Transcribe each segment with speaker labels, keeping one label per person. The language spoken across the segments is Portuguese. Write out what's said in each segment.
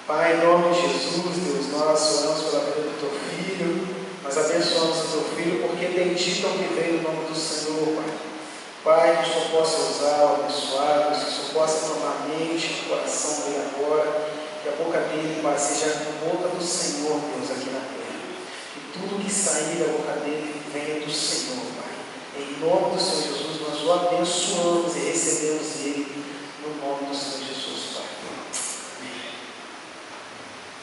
Speaker 1: Pai, em nome de Jesus, Deus, nós oramos pela vida do Teu Filho, nós abençoamos o Teu Filho, porque bendito é o que vem no nome do Senhor, Pai. Pai, que o Senhor possa usá-lo, abençoá-lo, que o Senhor possa tomar a mente, o coração dele agora, que a boca dele, Pai, seja a boca do Senhor, Deus, aqui na terra. Que tudo que sair da boca dele venha do Senhor, Pai. Em nome do Senhor Jesus, nós o abençoamos e recebemos ele no nome do Senhor Jesus, Pai.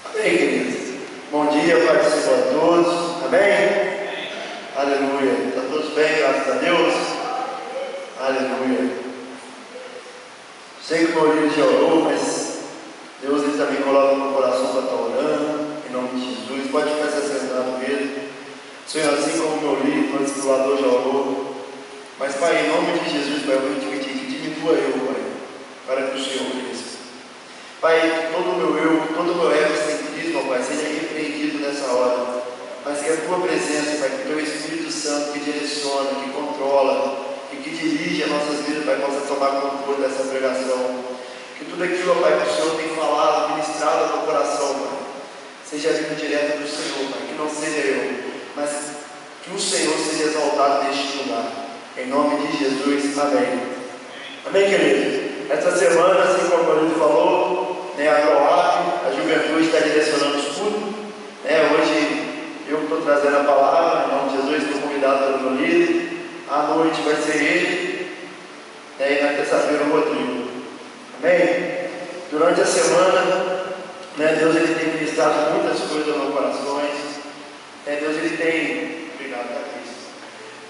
Speaker 2: Amém, queridos. Bom dia, Pai do Senhor a todos. Amém? Aleluia. Está todos bem, graças a Deus? Aleluia. Sei que o Maurício já orou, mas Deus ele também coloca no meu coração para estar orando, em nome de Jesus. Pode ficar se sentado mesmo. Senhor, assim como o meu líder, o discipulador já orou. Mas, Pai, em nome de Jesus, Pai, eu vou te pedir que diminua eu, Pai, para que o Senhor cresça. Pai, todo o meu eu, todo o meu egocentrismo, Pai, seja repreendido nessa hora. Mas que a Tua presença, Pai, que o Teu Espírito Santo que direciona, que controla, que dirige as nossas vidas, Pai, possa tomar controle dessa pregação. Que tudo aquilo, Pai, que o Senhor tem falado, ministrado no meu coração, Pai, seja vindo direto do Senhor, Pai, que não seja eu, mas que o Senhor seja exaltado neste lugar. Em nome de Jesus, amém. Amém, queridos? Esta semana, assim como a gente falou, a Croácia, a juventude está direcionando os cultos. Hoje eu estou trazendo a palavra, em nome de Jesus, estou convidado pelo meu líder. À noite vai ser ele, e na terça-feira o Rodrigo. Amém? Durante a semana, Deus ele tem ministrado muitas coisas no meu coração. Deus ele tem, obrigado, Cristo.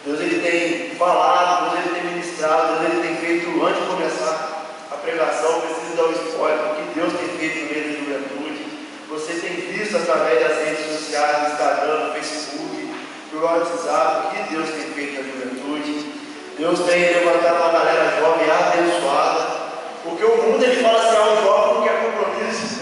Speaker 2: Deus ele tem falado, Deus ele tem ministrado, Deus ele tem feito, antes de começar a pregação, preciso dar o spoiler do que Deus tem feito no meio da juventude. Você tem visto através das redes sociais, do Instagram, do Facebook, do WhatsApp, o que Deus tem feito na juventude. Deus tem levantado uma galera jovem abençoada, porque o mundo ele fala assim, o jovem não quer compromisso,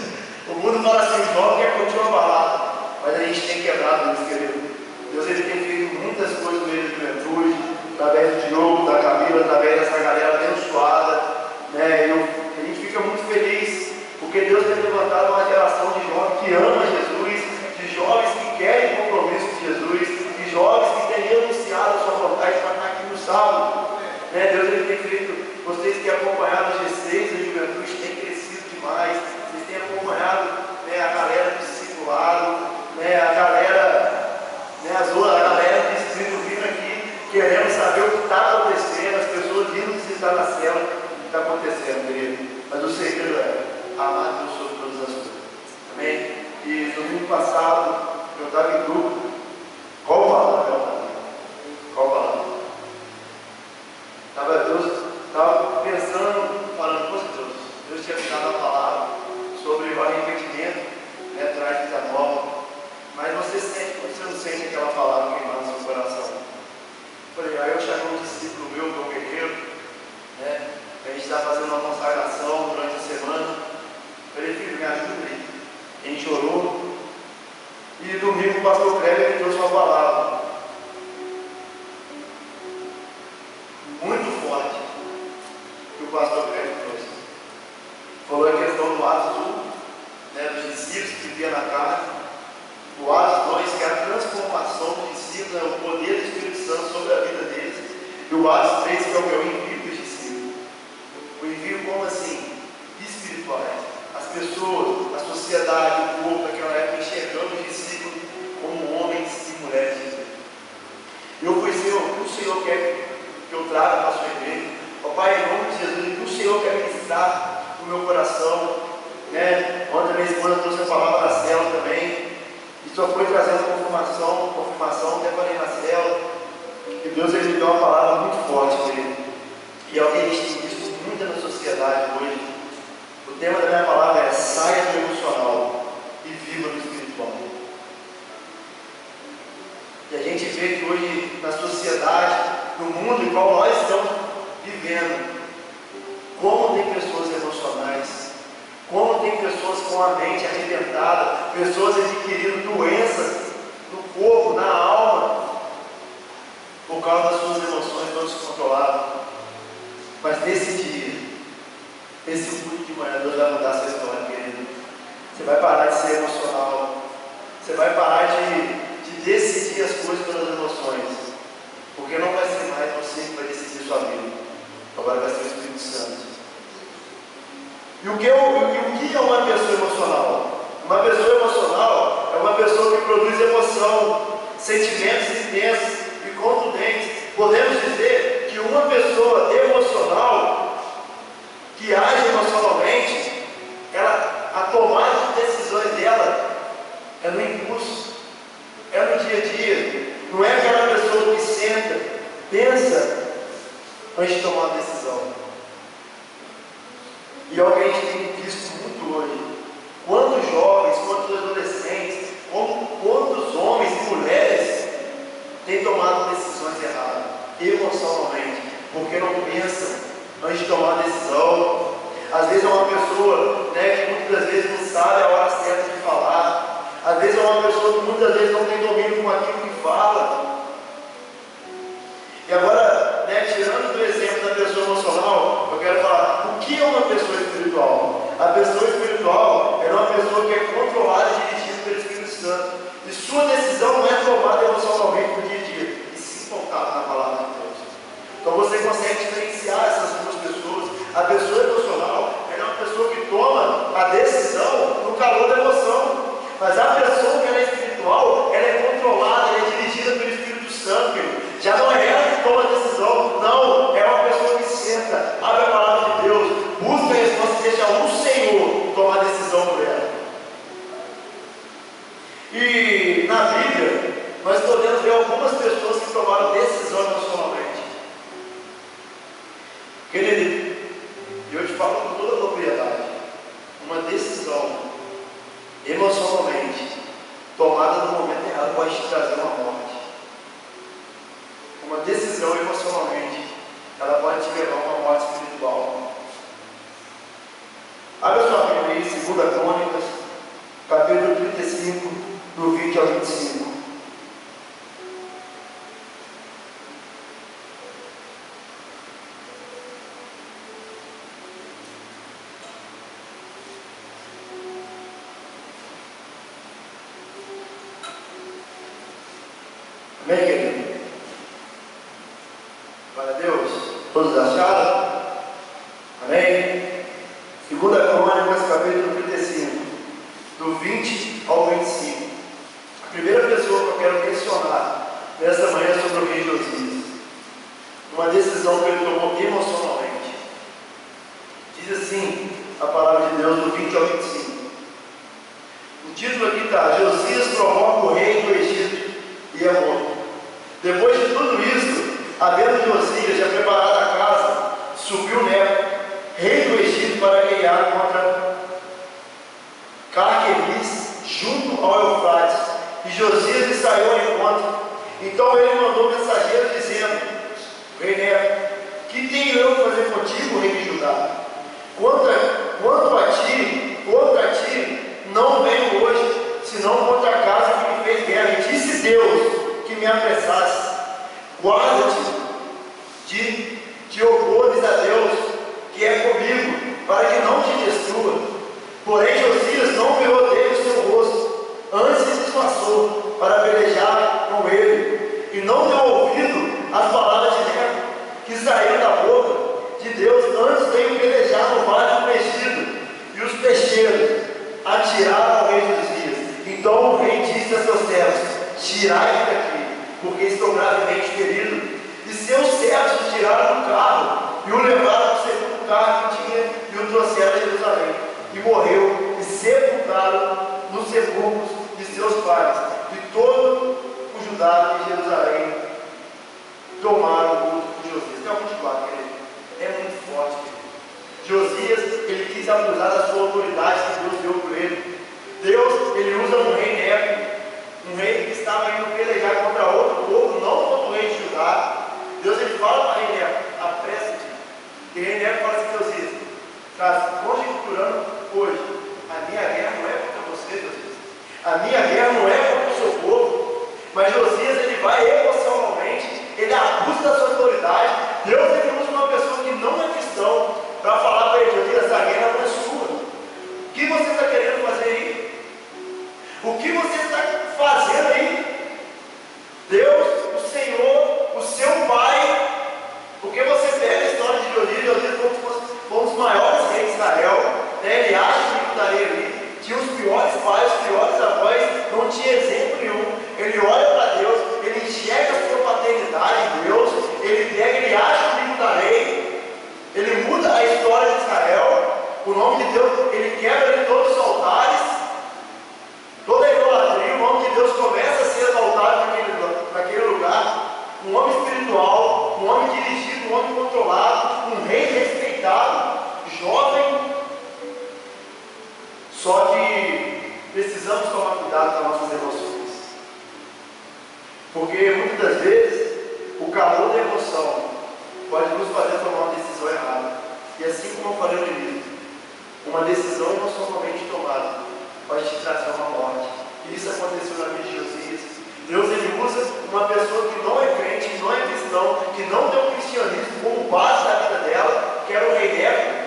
Speaker 2: o mundo fala assim, o jovem quer continuar falando, mas a gente tem quebrado isso, querido. Deus ele tem feito muitas coisas no meio da juventude, através do Diogo, da Camila, através dessa galera abençoada, a gente fica muito feliz, porque Deus tem levantado uma geração de jovens que ama Jesus, de jovens que querem compromisso com Jesus, de jovens que têm renunciado a sua vontade para estar aqui no sábado. Deus ele tem feito, vocês que acompanharam os G6 da juventude têm crescido demais, vocês têm acompanhado a galera do discipulado, a galera do Espírito vindo aqui, querendo saber o que está acontecendo, as pessoas vindo visitar na cela o que está acontecendo, querido. Mas o segredo é amar Deus sobre todas as coisas. Amém? E domingo passado, eu estava em grupo. Qual palavra? Qual palavra? Estava pensando, falando com Deus tinha me dado a palavra sobre o arrependimento, traz vida nova. Mas você não sente aquela palavra queimando no seu coração. Aí eu chamei um discípulo meu guerreiro, a gente está fazendo uma consagração durante a semana. Falei, filho, me ajuda aí. A gente orou. E domingo o pastor Cléber me trouxe uma palavra muito forte que o pastor Cléber trouxe. Falou a questão do Atos 1, dos discípulos que viviam na carne. O Atos 2, que é a transformação dos discípulos, o poder do Espírito Santo sobre a vida deles. E o Atos 3, que é o meu envio dos discípulos. O envio como assim? Espirituais. As pessoas, a sociedade, o povo daquela época enxergando os discípulos como homens e mulheres de Deus. E eu fui, Senhor, o que o Senhor quer que eu traga para a sua igreja? Pai, em nome de Jesus, o que o Senhor quer ministrar no meu coração? Ontem minha esposa trouxe a palavra da cela também. E só foi trazendo confirmação, até falei na cela. E Deus ele me deu uma palavra muito forte, querido. E é o que a gente tem visto muito na sociedade hoje. O tema da minha palavra é saia do emocional e viva no espiritual. E a gente vê que hoje na sociedade, no mundo igual nós estamos vivendo, como tem pessoas emocionais, como tem pessoas com a mente arrebentada, pessoas adquirindo doenças no corpo, na alma, por causa das suas emoções não descontroladas. Mas nesse dia, esse culto de manhã, Deus vai mudar a sua história, querido. Você vai parar de ser emocional. Você vai parar de decidir as coisas pelas emoções. Porque não vai ser mais você que vai decidir sua vida. Agora vai ser o Espírito Santo. E o que é uma pessoa emocional? Uma pessoa emocional é uma pessoa que produz emoção, sentimentos intensos e contundentes. Podemos dizer que uma pessoa emocional, que age emocionalmente, a tomada de decisões dela é no impulso, é no dia a dia. Não é aquela pessoa que senta, pensa antes de tomar uma decisão. E é o que a gente tem visto muito hoje. Quantos jovens, quantos adolescentes, quantos homens e mulheres têm tomado decisões erradas, emocionalmente, porque não pensam antes de tomar a decisão. Às vezes é uma pessoa, que muitas vezes não sabe a hora certa de falar. Às vezes é uma pessoa que muitas vezes não tem domínio com aquilo que fala. E agora, tirando do exemplo da pessoa emocional, eu quero falar, o que é uma pessoa espiritual? A pessoa espiritual é uma pessoa que é controlada e dirigida pelo Espírito Santo. E sua decisão não é tomada emocionalmente no dia a dia, e sim focada na palavra de Deus. Então você consegue diferenciar essas duas pessoas. A pessoa emocional é uma pessoa que toma a decisão no calor da emoção. Mas a pessoa que é espiritual, ela é controlada, ela é dirigida pelo Espírito Santo. Já não é ela que toma a decisão, não, é uma pessoa que senta, abre a palavra de Deus, busca a resposta e deixa o Senhor tomar a decisão por ela. E na Bíblia, nós podemos ver algumas pessoas que tomaram decisão emocionalmente. Querido, eu te falo com toda a propriedade, uma decisão emocionalmente tomada no momento errado pode te trazer uma morte. Uma decisão emocionalmente, ela pode te levar a uma morte espiritual. Abra sua Bíblia aí, 2 Crônicas, capítulo 35, do 20 ao 25. Amém, querido? Glória a Deus. Todos acharam? Amém? 2 Crônicas, capítulo 35, do 20 ao 25. A primeira pessoa que eu quero mencionar nessa manhã é sobre o rei Josias. Uma decisão que ele tomou emocionalmente. Diz assim a palavra de Deus, do 20 ao 25. O título aqui está: Josias provoca o rei do Egito e é morto. Depois de tudo isso, havendo Josias já preparado a casa, subiu Neco, rei do Egito, para guerrear contra Carquemis, junto ao Eufrates. E Josias lhe saiu ao encontro. Então ele mandou mensageiros dizendo: Rei Neco, que tenho eu que fazer contigo, rei de Judá? Quanto a ti, não venho hoje, senão contra a casa que me fez guerra. E disse Deus que me apressasse: guarda-te de te opores a Deus, que é comigo, para que não te destrua. Porém Josias não virou dele o seu rosto, antes se disfarçou para pelejar com ele, e não deu ouvido às palavras de Neco, que saíram da boca de Deus. Antes veio pelejar no vale do Megido, e os peixeiros atiraram ao rei Josias. Então o rei disse a seus servos: tirai-me daqui, porque estou gravemente ferido. E seus servos o tiraram do carro e o levaram para o segundo carro que tinha e o trouxeram a Jerusalém. E morreu e sepultaram nos sepulcros de seus pais. E todo o Judá e Jerusalém tomaram o culto de Josias. Tem algum tipo querido? É muito forte, querido. Josias, ele quis abusar da sua autoridade que Deus deu por ele. Deus, ele usa um rei Neco, um rei que estava indo pelejar contra outro povo, não contra o rei de Judá. Deus, ele fala para o rei Neco: apressa-te. E o rei Neco fala assim: Josias, está conjecturando hoje, a minha guerra não é contra você, Josias. A minha guerra não é contra o seu povo. Mas Josias, ele vai emocionalmente, ele abusa da sua autoridade. Deus, ele usa uma pessoa que não é cristão para falar para ele: Josias, essa guerra não é sua. O que você está querendo fazer aí? da lei ali, tinha os piores pais, os piores avós, não tinha exemplo nenhum. Ele olha para Deus, ele enxerga a sua paternidade em Deus, ele pega, ele acha o livro da lei, ele muda a história de Israel, o nome de Deus, ele quebra ali todos os altares, toda a idolatria, o nome de Deus começa a ser exaltado naquele lugar, um homem espiritual, um homem dirigido, um homem controlado, um rei respeitado, jovem. Só que precisamos tomar cuidado com as nossas emoções, porque muitas das vezes o calor da emoção pode nos fazer tomar uma decisão errada. E assim como eu falei no início, uma decisão emocionalmente tomada pode te trazer uma morte. E isso aconteceu na vida de Josias. Deus, ele usa uma pessoa que não é crente, que não é cristão, que não tem o cristianismo como base da vida dela, que era o rei Neco.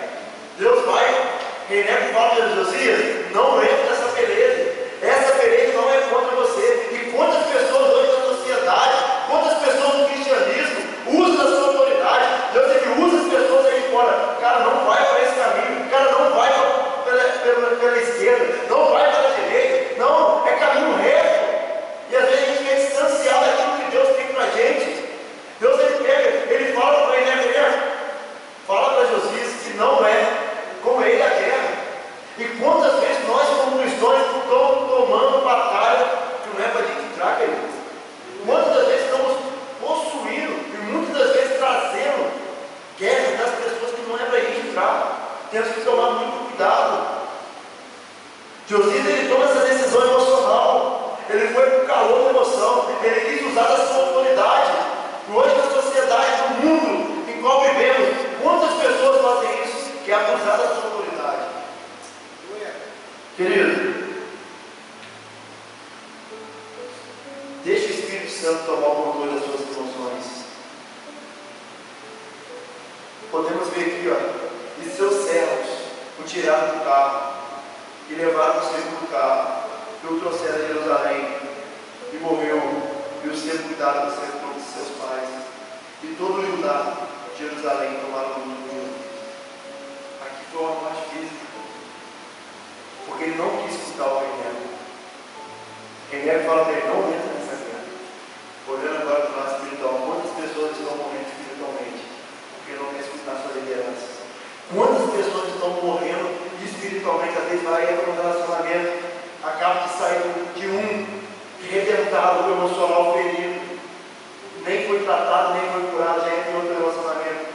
Speaker 2: Deus vai, rei Neco fala para Josias, não entra nessa peleja. Essa peleja não é contra você. E quantas pessoas hoje na sociedade, quantas pessoas no cristianismo usam a sua autoridade? Deus, ele usa as pessoas aí fora. Cara, não vai para esse caminho. Cara, não vai pela esquerda. Não vai pela direita. Não, é caminho reto. E às vezes a gente quer distanciar daquilo que Deus tem para a gente. Deus, ele pega, ele fala para ele, fala para Josias que não é com ele a guerra. E quantas vezes nós, como cristãos, estamos tomando batalha que não é para a gente entrar, queridos? Quantas das vezes estamos possuindo e muitas das vezes trazendo guerra das pessoas que não é para a gente entrar? Temos que tomar muito cuidado. Josias, ele toma essa decisão emocional. Ele foi com calor da emoção. Ele quis usar da sua autoridade. E hoje na sociedade, no mundo em qual vivemos, quantas pessoas fazem isso? Que é abusar da sua autoridade. Querido, deixe o Espírito Santo tomar o controle das suas emoções. Podemos ver aqui, ó, e seus servos o tiraram do carro e levaram o segundo carro e o trouxeram a Jerusalém e morreu e o sepultaram no sepulcro de seus pais e todo o Judá de Jerusalém tomaram o luto junto. Aqui foi uma morte física, porque ele não quis escutar o rei Neco. O rei Neco fala para ele, não entra nessa guerra. Olhando agora para o lado espiritual, quantas pessoas estão morrendo espiritualmente porque não quer escutar sua liderança? Quantas pessoas estão morrendo espiritualmente? Às vezes vai para um relacionamento, acaba de sair de um arrebentado, emocional ferido, nem foi tratado, nem foi curado, já entra em outro relacionamento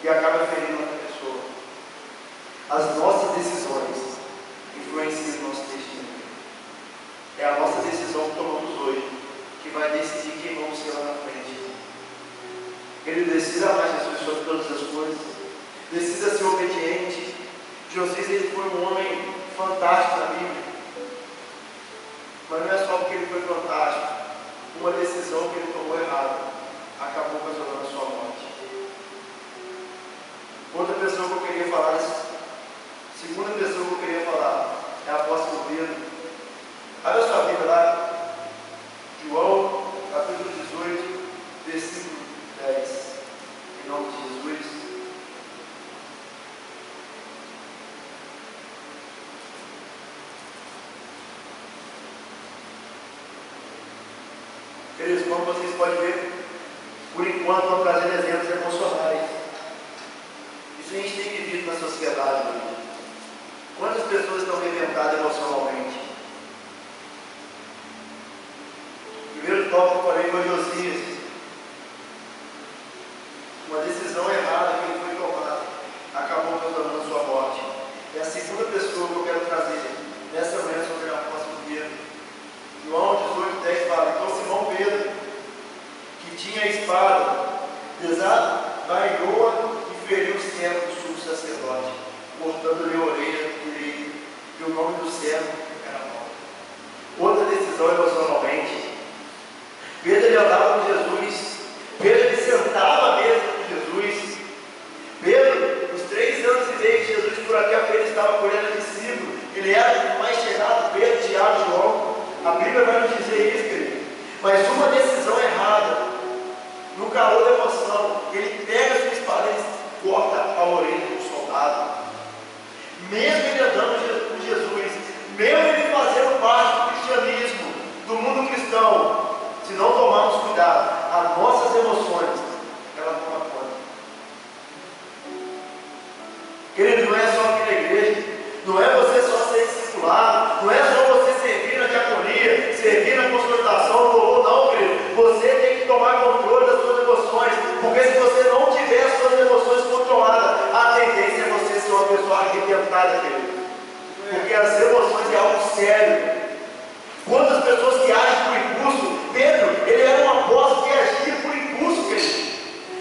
Speaker 2: e acaba ferindo outra pessoa. As nossas decisões influencia o nosso destino. É a nossa decisão que tomamos hoje que vai decidir quem vamos ser lá na frente. Ele decida amar Jesus sobre todas as coisas, decida ser obediente. Josias, ele foi um homem fantástico na Bíblia, mas não é só porque ele foi fantástico. Uma decisão que ele tomou errada acabou ocasionando a sua morte. Outra pessoa que eu queria falar, segunda pessoa que eu queria falar, é o apóstolo Pedro. Abre a sua Bíblia lá, João, capítulo 18, versículo 10. Em nome de Jesus. Queridos, como vocês podem ver, por enquanto vamos trazer exemplos emocionais. Isso a gente tem vivido na sociedade hoje. Quantas pessoas estão arrebentadas emocionalmente? O primeiro tópico que eu falei foi Josias. Uma decisão errada que ele foi tomada acabou causando a sua morte. E a segunda pessoa que eu quero trazer nessa manhã sobre o apóstolo Pedro. João 18:10 fala, então Simão Pedro, que tinha a espada, desarmaiou e feriu o servo do sumo sacerdote, cortando-lhe a orelha direita, e o nome do servo era Paulo. Outra decisão emocionalmente. Pedro, ele andava com Jesus. Pedro, ele sentava à mesa com Jesus. Pedro, os 3 anos e meio que Jesus por aqui a Pedro estava colhendo discípulo, ele era o mais chegado, Pedro, Tiago, João. A Bíblia vai nos dizer isso, querido. Mas uma decisão errada, no calor da emoção, ele pega a sua espada e corta a orelha do soldado. Mesmo ele andando com cristão, se não tomarmos cuidado, as nossas emoções, ela toma conta. Querido, não é só aqui na igreja, não é você só ser discipulado, não é só você servir na diaconia, servir na consolidação, no louvor, não, querido. Você tem que tomar controle das suas emoções, porque se você não tiver as suas emoções controladas, a tendência é você ser uma pessoa arrebentada, querido. Porque as emoções é algo sério. Quantas pessoas que agem por impulso? Pedro, ele era um apóstolo que agia por impulso, querido.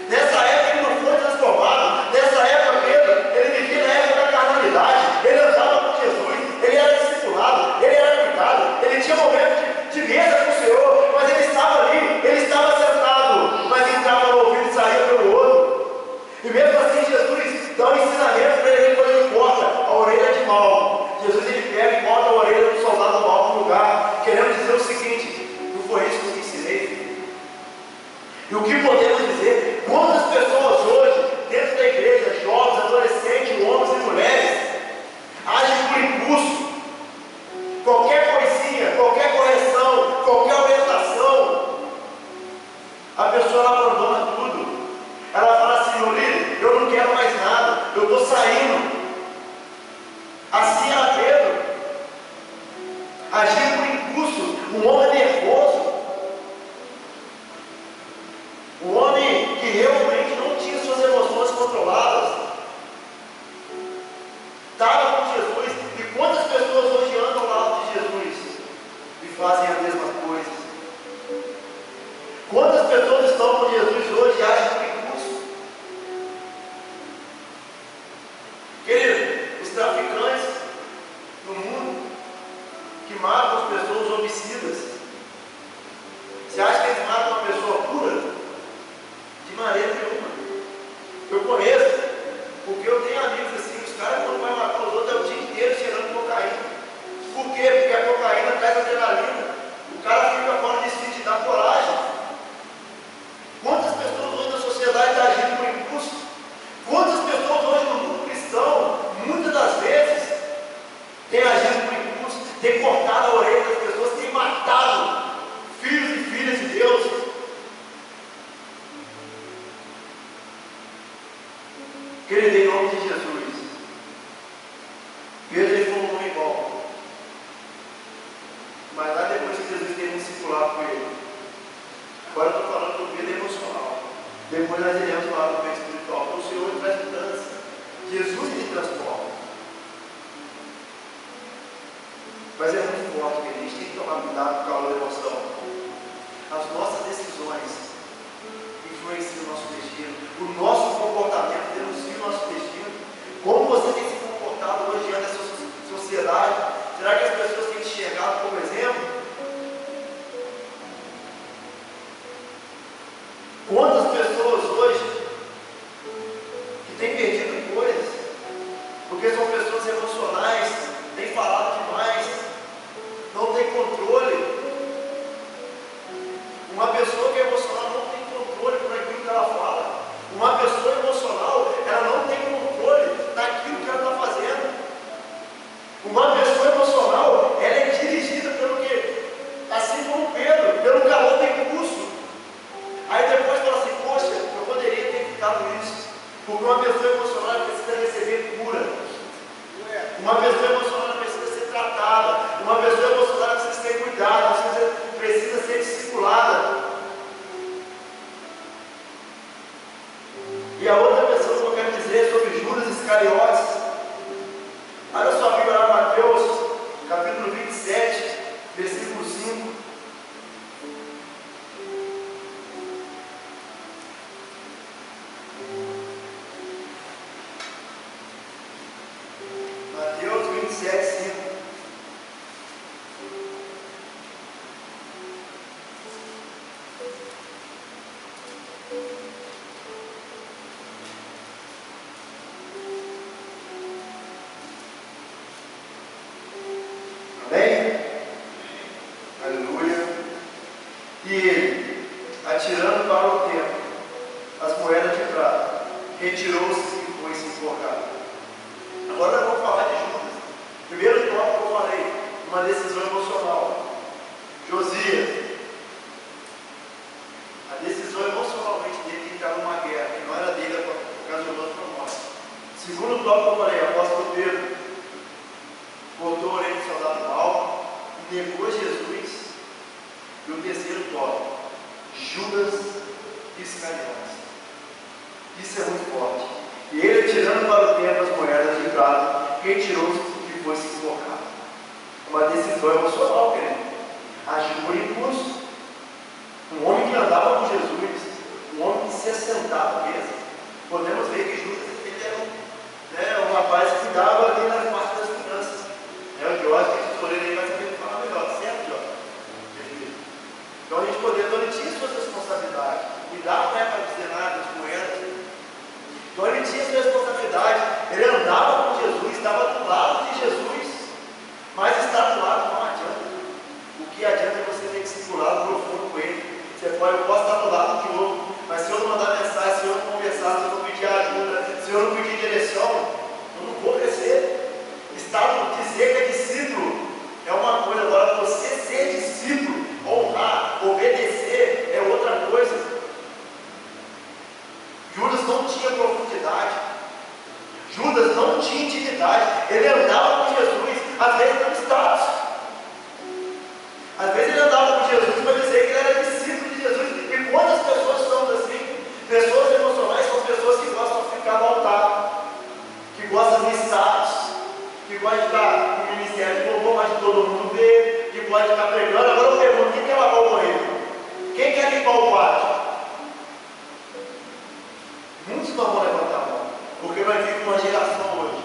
Speaker 2: Nessa época ele não foi transformado. Nessa época, Pedro, ele vivia na época da carnalidade. Ele andava com Jesus, ele era discipulado, ele era cuidado, ele tinha momentos de mesa com o Senhor, mas ele estava ali, ele estava sentado, mas entrava no ouvido e saía pelo outro. E mesmo assim, Jesus dá um ensinamento para ele quando ele corta a orelha de mal. Jesus ele pega e corta a orelha do soldado mal no lugar, querendo dizer o seguinte: não foi isso que eu te ensinei. E o que podemos dizer? Quantas pessoas hoje, dentro da igreja, jovens, adolescentes, homens e mulheres, agem por impulso. Qualquer coisinha, qualquer correção, qualquer orientação, a pessoa ela abandona tudo. Ela fala assim: meu líder, eu não quero mais nada, eu estou saindo. Assim era Pedro, agia por impulso, um homem nervoso, um homem que realmente não tinha suas emoções controladas, estava com Jesus. E quantas pessoas hoje andam ao lado de Jesus e fazem a mesma coisa? Quantas pessoas estão com Jesus hoje e agem por impulso? Querido, os traficantes no mundo que matam as pessoas homicidas, você acha que eles matam uma pessoa pura? De maneira nenhuma. Eu conheço, porque eu tenho amigos assim, os caras quando vai matar os outros é o dia inteiro cheirando cocaína. Por quê? Porque a cocaína traz adrenalina. O cara fica fora de si, te dá coragem. Quantas pessoas hoje na sociedade estão agindo por impulso? Quantas pessoas hoje no mundo cristão, muitas das vezes, têm agido por impulso, têm cortado a orelha das pessoas, têm matado filhos e filhas de Deus? Querido, em nome de Jesus, Pedro ele foi um homem bom, mas lá depois que Jesus teve um discipulado com ele, agora eu estou falando do Pedro emocional, depois nós iremos falar do Pedro espiritual, porque o Senhor ele traz mudança, Jesus ele transforma. Mas é muito forte, que a gente tem que tomar cuidado com o calor da emoção. As nossas decisões influenciam o nosso destino, o nosso comportamento denuncia o nosso destino. Como você tem se comportado hoje diante dessa sociedade? Será que as pessoas têm te enxergado como exemplo? Quantas pessoas hoje que têm perdido coisas porque são pessoas emocionais, têm falado demais, não tem controle. Uma pessoa que é emocional não tem controle por aquilo que ela fala. Uma pessoa emocional, ela não tem controle daquilo que ela está fazendo. Uma pessoa emocional, ela é dirigida pelo que? Assim como Pedro, pelo calor do impulso. Aí depois fala assim: poxa, eu poderia ter ficado nisso. Porque uma pessoa emocional precisa receber cura. Uma pessoa emocional precisa ser tratada. Uma pessoa emocional precisa ter cuidado, precisa ser discipulada. E a outra pessoa que eu quero dizer é sobre Judas Iscariotes. Olha sua Bíblia lá, Mateus, capítulo 27, versículo 5. Mateus 27, 5. Amém? Aleluia. E ele, atirando para o templo as moedas de prata, retirou-se e foi se enforcar. Agora eu vou falar de Judas. Primeiro tópico que eu falei, uma decisão emocional. Josias, negou Jesus. E o terceiro tópico, Judas Iscariotes. Isso é muito forte. E ele, tirando para o templo as moedas de prata, retirou-se e foi se enforcar. Uma decisão emocional, querido. Agiu por impulso. Um homem que andava com Jesus, um homem que se assentava mesmo. Podemos ver que Judas ele era um rapaz que cuidava ali nas partes das finanças. Eu acho que a tesoureira aí vai saber falar melhor, certo, Jó? Então a gente poderia, então ele tinha suas responsabilidades. Cuidar não é para dizer nada de moedas. Então ele tinha sua responsabilidade. Ele andava com Jesus, estava do lado de Jesus. Mas estar do lado não adianta. O que adianta é você ter discipulado profundo com ele. Eu posso estar do lado de outro, mas se eu não mandar mensagem, se eu não conversar, se eu não pedir ajuda, se eu não pedir direção, eu não vou crescer. Dizer que é discípulo é uma coisa, agora você ser discípulo, honrar, obedecer é outra coisa. Judas não tinha profundidade, Judas não tinha intimidade, ele andava com Jesus, às vezes não status, às vezes ele andava com Jesus para dizer que ele era discípulo de Jesus. E quantas pessoas são assim? Pessoas emocionais são pessoas que gostam de ficar no altar, que gostam de status, que gostam de estar no ministério de louvor, mas de todo mundo ver, que gostam de estar pregando. Agora eu pergunto, quem quer lavar o banheiro? Quem quer limpar o pátio? Muitos não vão levantar a mão, porque nós vivemos uma geração hoje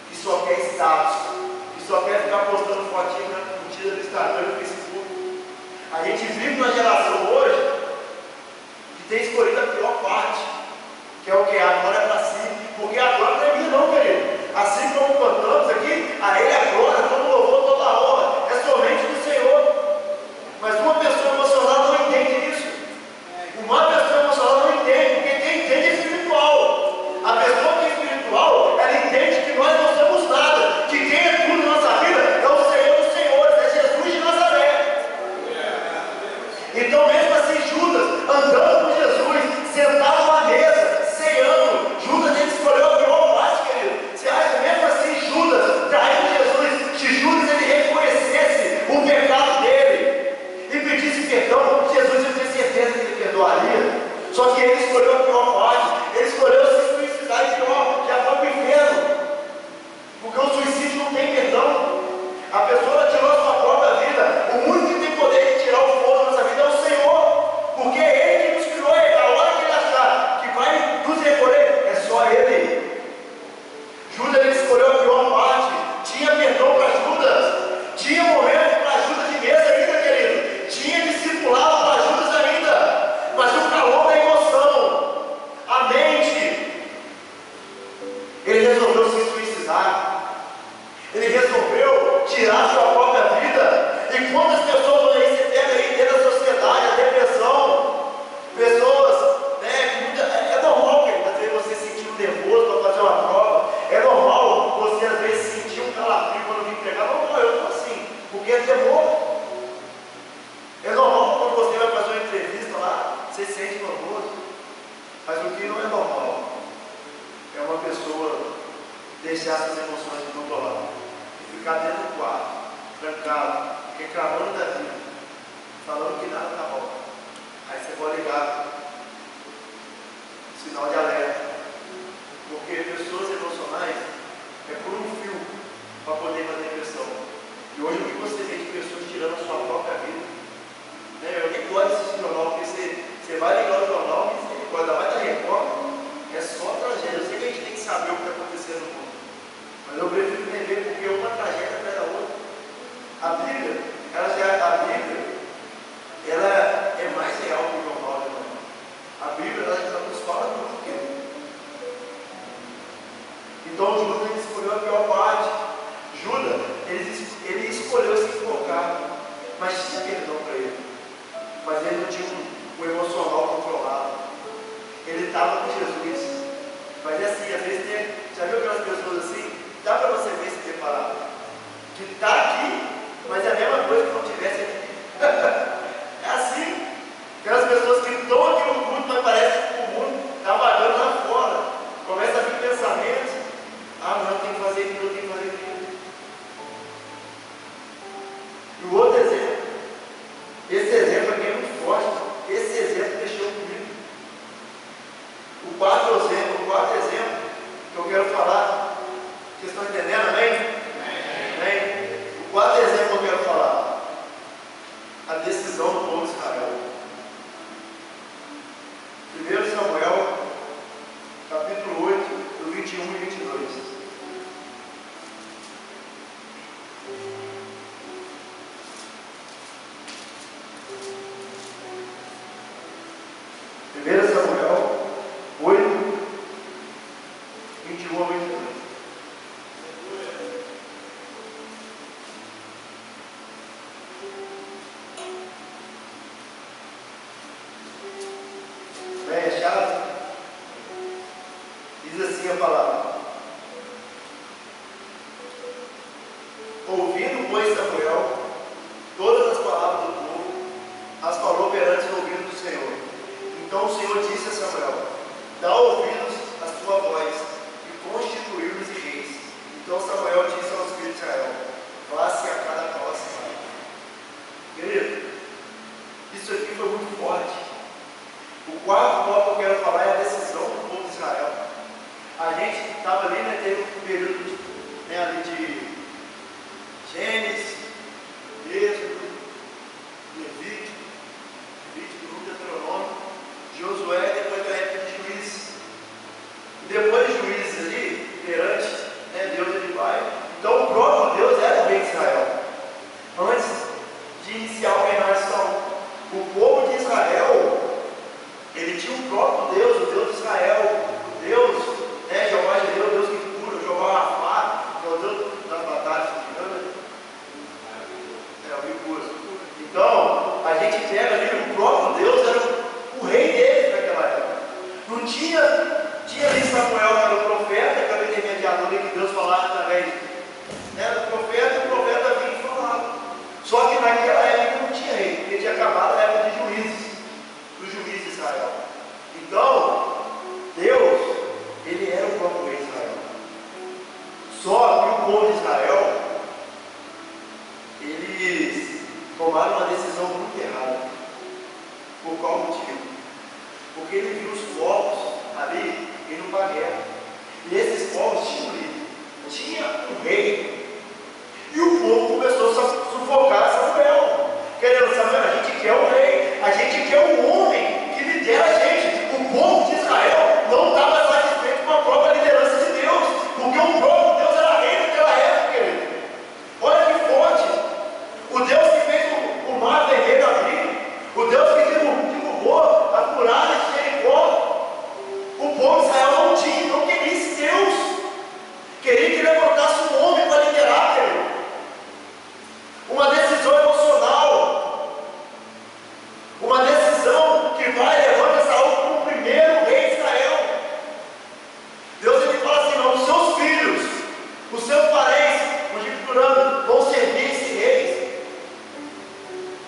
Speaker 2: que só quer status, que só quer ficar postando fotinho na curtida do Instagram, no Facebook. A gente vive uma geração hoje que tem escolhido a pior parte, que é o que? A glória para si, porque a glória não é minha não, querido. Assim como cantamos aqui, a Ele a glória, todo louvor, toda a honra, é somente do Senhor. Mas uma pessoa emocional não entende isso. Uma pessoa emocional não entende, porque quem entende é espiritual. A pessoa que é espiritual, ela entende que nós não somos nada, que quem é tudo na nossa vida é o Senhor dos Senhores, é Jesus de Nazaré. Então, mesmo assim, Judas, andando com Jesus, sentado à mesa, ceando, Judas ele escolheu a pior parte, querido. Você acha que mesmo assim Judas traiu Jesus? Se Judas ele reconhecesse o pecado dele e pedisse perdão, Jesus eu tenho certeza que ele perdoaria. Só que ele escolheu a pior parte, ele escolheu se suicidar e pior, já foi para o inferno. Porque o suicídio não tem perdão. A pessoa tirou a sua própria vida. O único que tem poder de tirar o fogo da nossa vida é o Senhor. Porque é Ele que nos criou. A hora que Ele achar que vai nos recolher, é só Ele. Judas ele escolheu a pior parte. Tinha perdão para Judas. Tinha momento para Judas de mesa ainda, querido. Tinha discipulado para Judas ainda. Mas o calor da emoção, a mente, ele resolveu se suicidar. Ele resolveu tirar sua própria vida. E quantas pessoas aí se pegam aí dentro da sociedade, a depressão, pessoas, né, é normal que às vezes você sentir um nervoso para fazer uma prova, é normal você às vezes sentir um calafrio quando vem pregar. Não, eu estou assim, porque é temor. É normal quando você vai fazer uma entrevista lá, você se sente nervoso. Mas o que não é normal é uma pessoa deixar suas emoções controladas e ficar dentro do quarto, trancado, reclamando da vida, falando que nada está bom. Aí você pode ligar sinal de alerta, porque pessoas emocionais é por um fio para poder fazer pressão. E hoje o que você vê de pessoas tirando a sua própria vida, né? Eu nem gosto desse jornal, porque você vai ligar o jornal e você ainda vai dar Record, é só tragédia. Eu sei que a gente tem que saber o que está acontecendo no mundo, mas eu prefiro entender porque uma tragédia atrás da outra. A Bíblia, ela é mais real que o jornal, irmão. A Bíblia, ela nos fala tudo, querido. Então Judas escolheu a pior parte. Judas, ele escolheu se enfocar, mas tinha perdão para ele. Mas ele não tinha o emocional controlado. Ele estava com Jesus. Mas é assim, às vezes já viu aquelas pessoas assim? Dá para você ver se preparar. Que está aqui, mas é a mesma coisa que não tivesse aqui. É assim. Aquelas pessoas que estão aqui no culto, mas parece que o mundo está vagando lá fora. Começa a vir pensamentos. Ah, não, eu tenho que fazer aquilo, eu tenho que fazer aquilo. a palavra. Ouvindo, pois, Samuel todas as palavras do povo, as falou perante o ouvido do Senhor. Então o Senhor disse a Samuel: dá ouvidos à sua voz e constituiu-os em reis. Então Samuel disse aos filhos de Israel: vá-se a cada qual a cidade. Querido, isso aqui foi muito forte. O quarto ponto que eu quero falar é a decisão do povo de Israel. A gente estava ali, né, teve um período, né, ali de Gênesis, Êxodo, Levítico, Deuteronômio, Josué, depois da época de Juízes. E depois de Juízes ali, perante, né, Deus ele vai. Então o próprio Deus era o rei de Israel. Antes de iniciar o reinado de Saul, o povo de Israel, ele tinha o próprio Deus, o Deus de Israel, o Deus, né, Jeová Jireh, o Deus que cura, o Jeová Rafá, que é o Deus das batalhas, o que cura. Então, a gente pega ali, o próprio Deus era o rei deles naquela época. Não tinha ali Samuel, que era o profeta, que era o intermediador que Deus falava através, né, do profeta, e o profeta vinha e falava. Só que naquela época não tinha rei, porque tinha acabado a época de juízes, dos juízes de Israel. Então, Deus, ele era o próprio rei de Israel. Só que o povo de Israel, eles tomaram uma decisão muito errada. Por qual motivo? Porque ele viu os povos ali indo para a guerra. E esses povos tinham um líder, tinha um rei. E o povo começou a sufocar Samuel. Querendo, Samuel, a gente quer um rei, a gente quer um homem que lidera a gente. O povo de Israel não estava satisfeito com a própria liderança de Deus, porque o próprio Deus era rei naquela época, querido. Olha que forte. O Deus que fez o mar vermelho abrir, o Deus que derrubou a muralha de Jericó. O povo de Israel não queria esse Deus. Queria que levantasse um homem para liderar, querido. Uma decisão emocional. Uma decisão que vai levando Saul como o primeiro rei de Israel. Deus ele fala assim: não, os seus filhos, os seus parentes, vão servir esse rei.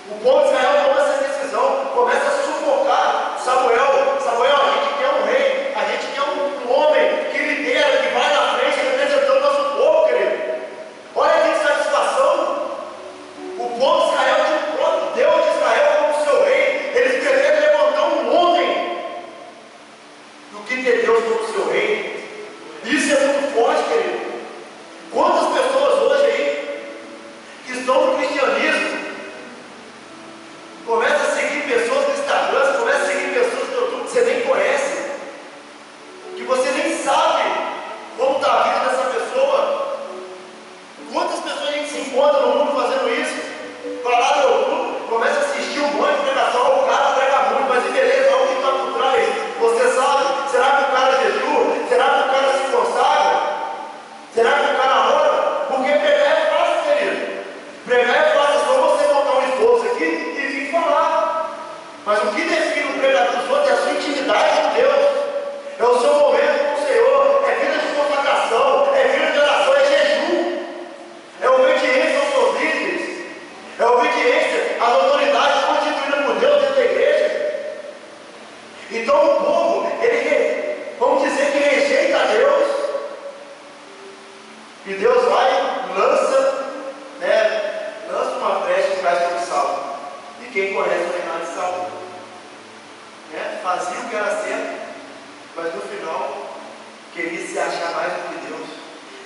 Speaker 2: O povo de Israel toma essa decisão, começa a sufocar Samuel. Samuel, a gente quer um rei, a gente quer um homem que lidera, que vai na frente, representando o nosso povo, querido. Olha que satisfação. O povo de Israel tinha o próprio Deus de Israel como seu rei. Eles preferem levantar um homem do que ter Deus como seu rei. Isso é muito forte, querido. Quantas pessoas hoje aí que estão no cristianismo começam a seguir pessoas no Instagram, começam a seguir pessoas no YouTube que você nem conhece, que você nem sabe como está a vida dessa pessoa. Quantas pessoas a gente se encontra no mundo fazendo isso? Vai lá no YouTube, começa a assistir um monte de pregação, o cara prega muito, mas e beleza, olha o que está por trás. Você sabe? Será que o cara jejua? Será que o cara se consagra? Será que o cara ora? Porque pregar é fácil, querido. Pregar é fácil, é só você montar um esforço aqui e vir falar. Mas o que define o pregador dos outros é a sua intimidade com Deus. É o seu momento com o Senhor. É vida de consagração. É vida de oração. É jejum. É obediência aos seus líderes. É obediência às autoridades constituídas por Deus dentro da igreja. Então o povo, ele, vamos dizer que rejeita a Deus. E Deus vai e lança uma flecha atrás de Saul. E quem conhece o reinado de Saul, né, fazia o que era certo, mas no final queria se achar mais do que Deus.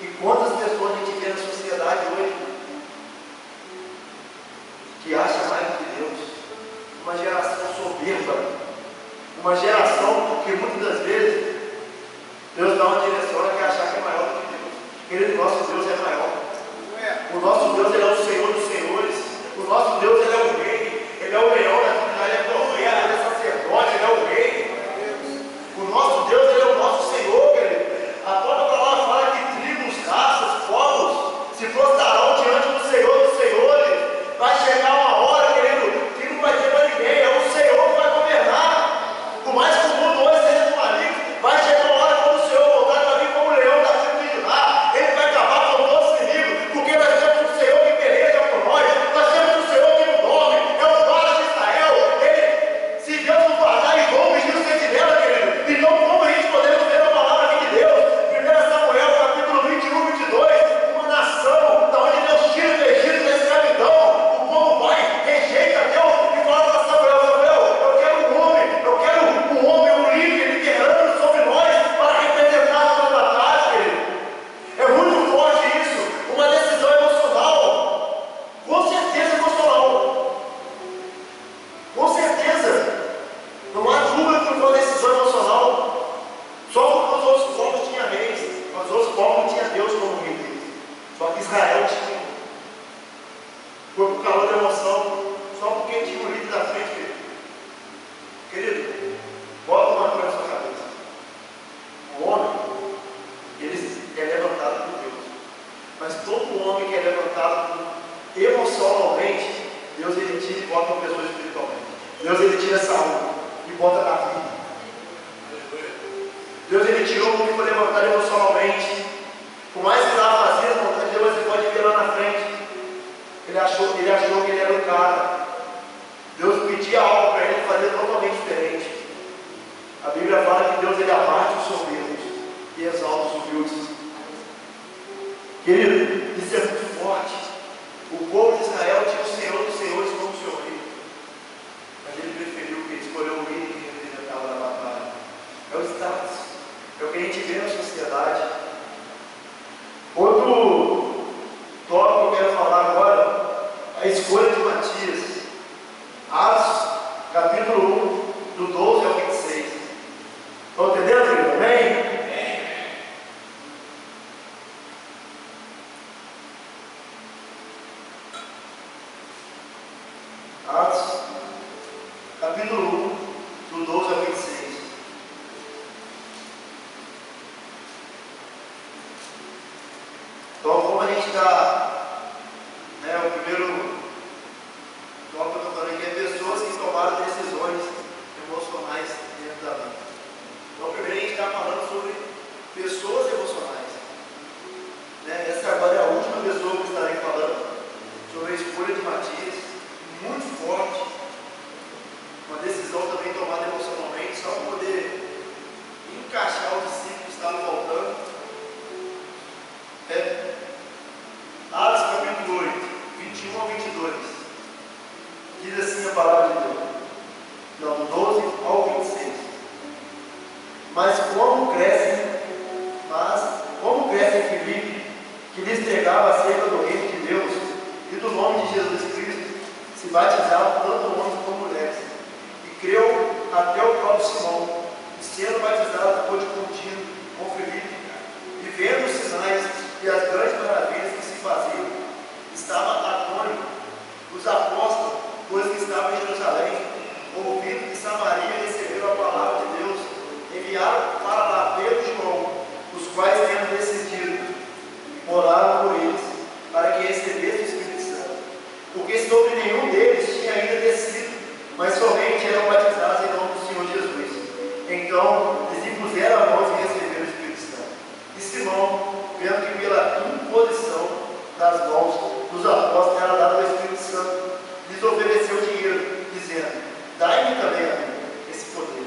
Speaker 2: E quantas pessoas a gente vê na sociedade hoje que acha mais do que Deus? Uma geração soberba, uma geração que muitas das vezes Deus dá uma direção e quer achar que é maior do que Deus. Querido, nosso Deus é maior. O nosso Deus ele é o Senhor dos senhores. O nosso Deus ele é o rei. Ele é o leão da comunidade, ele é profeta, ele é sacerdote, ele é o rei. O nosso Deus ele é o nosso Senhor, querido. A própria palavra fala que tribos, raças, povos se prostrarão diante do Senhor dos senhores. Vai chegar uma hora, querido, que não vai ter para ninguém. É o Senhor que vai governar. Por mais que o mundo hoje seja do maligno, vai chegar uma hora quando o Senhor voltar, vai vir Só que Israel tinha. Foi por calor da emoção, só porque tinha um líder da frente dele. Querido, bota uma coisa na sua cabeça. O homem, ele é levantado por Deus. Mas todo homem que é levantado emocionalmente, Deus ele tira e bota uma pessoa espiritualmente. Deus ele tira a saúde e bota na vida. Deus ele tirou o que foi levantado emocionalmente. Por mais que estava fazendo as vontades de Deus, você pode ver lá na frente. Ele achou que ele era o cara. Deus pedia algo para ele fazer totalmente diferente. A Bíblia fala que Deus ele abate os soberbos e exalta os humildes. Querido, isso é muito forte. O povo de Israel tinha o Senhor dos Senhores como seu rei. Mas ele preferiu que ele escolheu o rei que representava na batalha. É o status. É o que a gente vê na sociedade. Outro tópico que eu quero falar agora é a escolha de Matias. Atos, capítulo 1, do 12 ao 26. Estão entendendo, querido? Amém? Atos, capítulo 1, do 12 ao 26. Então, como a gente está, o primeiro tópico que eu estou falando aqui é pessoas que tomaram decisões emocionais dentro da vida. Então, primeiro a gente está falando sobre pessoas emocionais. Essa agora é a última pessoa que estarei falando sobre a escolha de Matias, muito forte, uma decisão também tomada emocionalmente, só para poder encaixar o discípulo que estava voltando. Atos capítulo 8, 21 ao 22. Diz assim a palavra de Deus. Não, 12 ao 26. Mas como cresce Filipe, que lhes pregava acerca do reino de Deus e do nome de Jesus Cristo, se batizavam tanto homens como mulheres. E creu até o próprio Simão, e sendo batizado ficou de contínuo com Filipe, e vendo os sinais e as grandes maravilhas que se faziam, estava atônito. Os apóstolos, pois que estavam em Jerusalém, ouvindo que Samaria receberam a palavra de Deus, enviaram para lá Pedro e João, os quais tendo decidido, oraram por eles, para que recebessem o Espírito Santo. Porque sobre nenhum deles tinha ainda descido, mas somente eram batizados em nome do Senhor Jesus. Então lhes impuseram a mão e receberam o Espírito Santo. E Simão, vendo que pela imposição das mãos dos apóstolos era dado o Espírito Santo, lhes ofereceu dinheiro, dizendo: dai-me também a mim esse poder,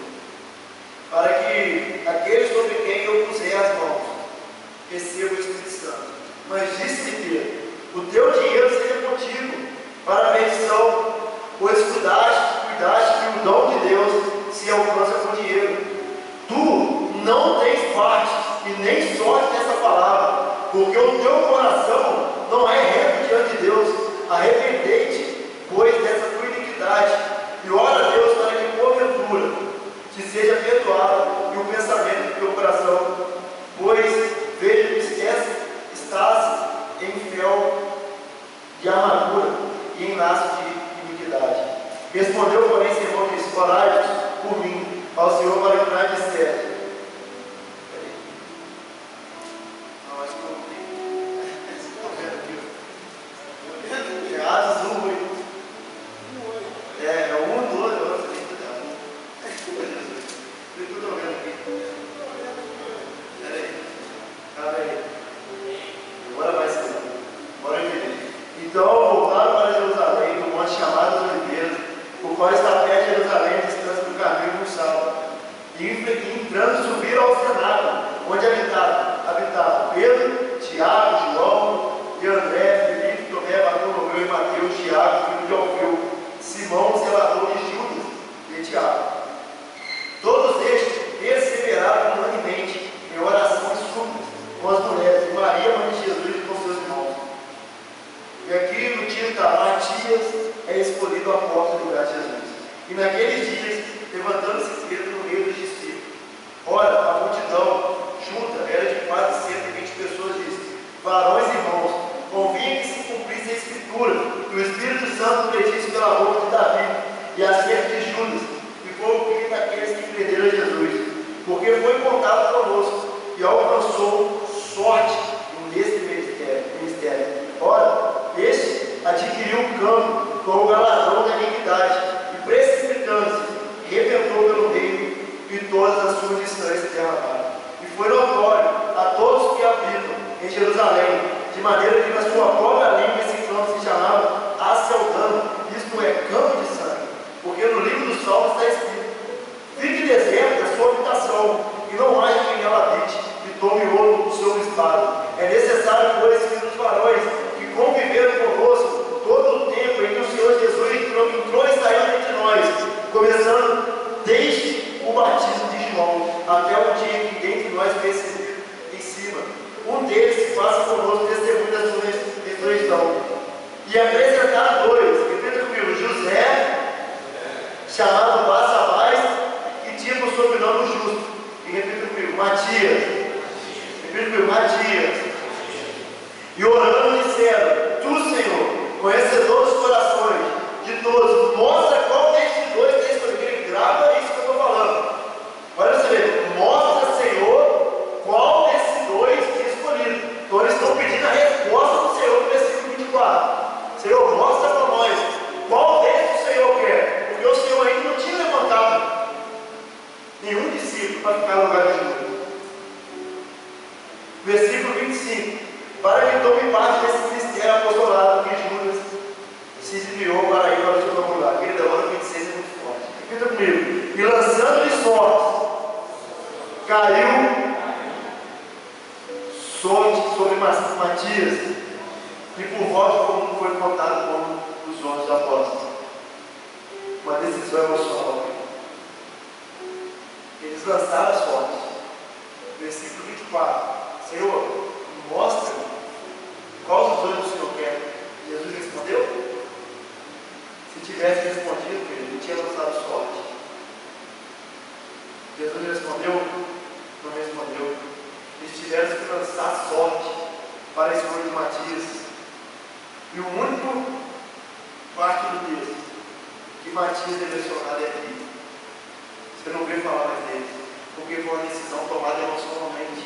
Speaker 2: para que aqueles sobre quem eu puser as mãos recebam o Espírito Santo. Mas disse-lhe Pedro: o teu dinheiro seja contigo, para a bendição, pois cuidaste que o dom de Deus se alcança com dinheiro. Tu não tens parte e nem sorte nessa palavra, porque o teu coração não é reto diante de Deus. Arrependei-te, pois, dessa tua iniquidade, e ora a Deus para que porventura te seja perdoado e o pensamento do teu coração, pois vejo que estás em fel de amargura e em laço de iniquidade. Respondeu, porém, Simão, que escolai por mim ao Senhor para entrar de certo. Atos 1, 8. É o 1, 2, eu não sei o que eu estou vendo aqui. Peraí. Calma aí. Agora vai ser. Bora entender. Então voltaram para Jerusalém, no monte chamado das Oliveiras, o qual está perto de Jerusalém, a distância do caminho no sábado. E entrando, subiram ao cenáculo, onde habitavam Pedro, Tiago, João e André, Filipe, Tomé, Bartolomeu e Mateus, Tiago, filho de Alfeu, Simão, zelador de Judas e Tiago. Todos estes perseveraram unanemente em oração e súplicas com as mulheres, e Maria, mãe de Jesus, e com seus irmãos. E aqui no título está: Matias é escolhido à porta do lugar de Jesus. E naqueles dias, levantando-se Pedro no meio dos discípulos, ora, a multidão junta era de quase 120 pessoas, disse: varões e irmãos, adquiriu um campo como galardão da iniquidade, e precipitando-se, rebentou pelo reino, e todas as suas instâncias derramaram. E foi notório a todos que habitam em Jerusalém, de maneira que na sua própria língua esse campo se chamava Aceldama, isto é, campo de sangue, porque no livro dos Salmos está escrito: fique deserta a sua habitação, e não haja quem nela habite, e tome ouro do seu estado. É necessário, pois, que os varões que conviveram conosco todo o tempo em que o Senhor Jesus entrou e saiu entre nós, começando desde o batismo de João até o dia em que dentre nós perceberam em cima, um deles faça conosco testemunho da sua ressurreição. E apresentaram dois, repita comigo, José, chamado Barsabás, que tinha por sobrenome Justo. E repita comigo, Matias. Repita comigo, Matias. E orando disseram: tu, Senhor, conhecedor dos corações de todos, mostra qual destes dois tem escolhido. Grava isso que eu estou falando. Olha você ver, mostra, Senhor, qual desses dois tem escolhido. Então eles estão pedindo a resposta do Senhor no versículo 24. Senhor, mostra para nós qual desses o Senhor quer. Porque o Senhor ainda não tinha levantado nenhum discípulo para ficar no lugar de Judas. Versículo 25. Para que tome parte desse ministério apostolado que Judas se desviou para ir para o seu lugar. Querida, agora o 26 é muito forte. Repita comigo. E lançando-lhe sorte, caiu sobre Matias, e por voz comum foi contado como os outros apóstolos. Uma decisão emocional. Eles lançaram sorte. Versículo 24. Senhor, mostra qual dos dois o Senhor quer. Jesus respondeu? Se tivesse respondido, ele tinha lançado sorte. Jesus respondeu? Não respondeu. Eles tiveram que lançar sorte para a escolha de Matias. E o único parte do texto que Matias direcionado é aqui. Você não vê falar mais dele, porque foi uma decisão tomada emocionalmente.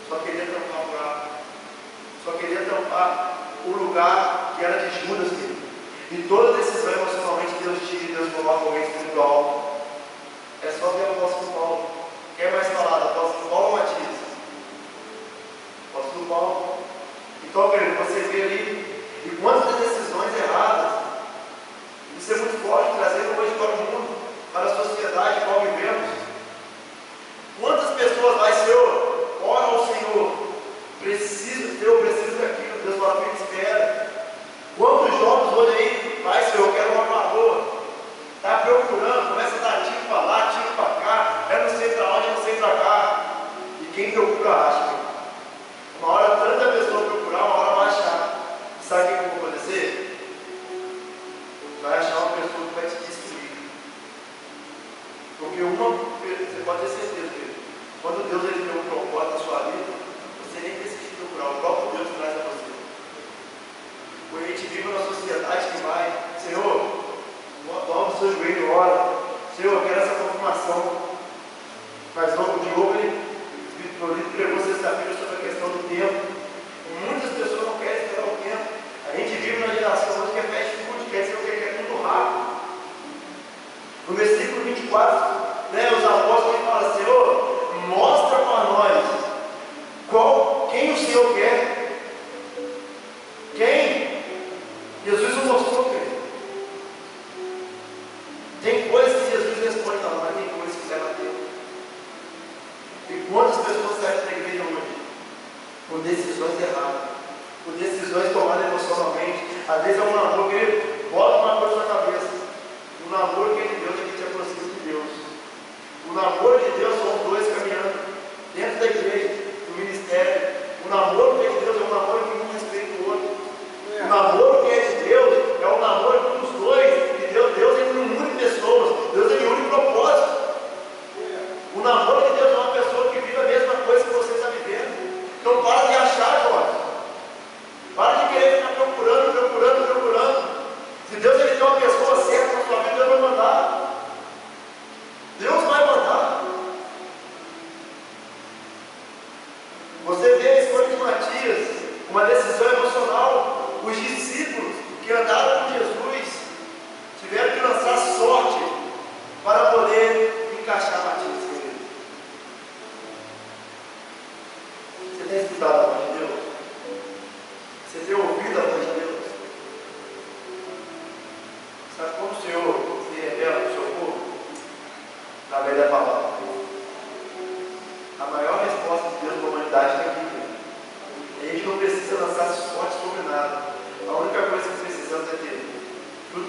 Speaker 2: Só queria tampar o buraco. Só queria tampar o lugar que era de Judas dele. E toda decisão emocionalmente Deus tira e Deus coloca alguém espiritual. É só ver o apóstolo Paulo. Quer mais falar? Apóstolo Paulo ou Matias? Apóstolo Paulo. Então, querido, você vê ali. E quantas decisões erradas. Isso é muito forte, trazendo hoje para o mundo, para a sociedade em qual vivemos. Quantas pessoas vai, Senhor, ora ao Senhor, eu preciso daquilo, Deus fala, me espera. Quantos jovens hoje aí, vai, Senhor, eu quero uma valor, está procurando, começa a dar tiro para lá, tiro para cá, eu não sei para onde, eu não sei para cá. E quem procura acha. Uma hora tanta pessoa procurar, uma hora vai achar. Sabe o que vai acontecer? Vai achar uma pessoa que vai te destruir. Porque você pode ter certeza que quando Deus ele tem um propósito na sua vida, você nem precisa procurar, o próprio Deus traz a você. Porque a gente vive numa sociedade que vai, Senhor, dobra o seu joelho e ora. Senhor, eu quero essa confirmação. Mas o Diogo, ele pregou sexta-feira sobre a questão do tempo. Muitas pessoas não querem esperar o tempo. A gente vive numa geração hoje que é fast food, quer dizer o que é tudo rápido. No versículo 24, os apóstolos falam: Senhor, mostra para nós quem o Senhor quer. Quem? Jesus não mostrou, querido. Tem coisas que Jesus responde, não, mas tem coisas que leva a Deus. E quantas pessoas saem da igreja hoje? Por decisões erradas, por decisões tomadas emocionalmente. Às vezes é um namoro que bota uma coisa na cabeça. O namoro que é de Deus é que te aproxima de Deus. O namoro de Deus são dois caminhando dentro da igreja, no ministério. O namoro que é de Deus é um namoro que um respeita o outro. O namoro que é de Deus é um namoro que os dois, e Deus ele não une pessoas, Deus ele une propósito. O namoro de Deus é uma pessoa que vive a mesma coisa que você está vivendo. Então para de achar, Jorge. Para de querer ficar procurando. Se Deus ele tem uma pessoa certa na sua vida, Deus vai mandar. Deus vai mandar. Você vê a escolha de Matias, uma decisão emocional. Os discípulos, que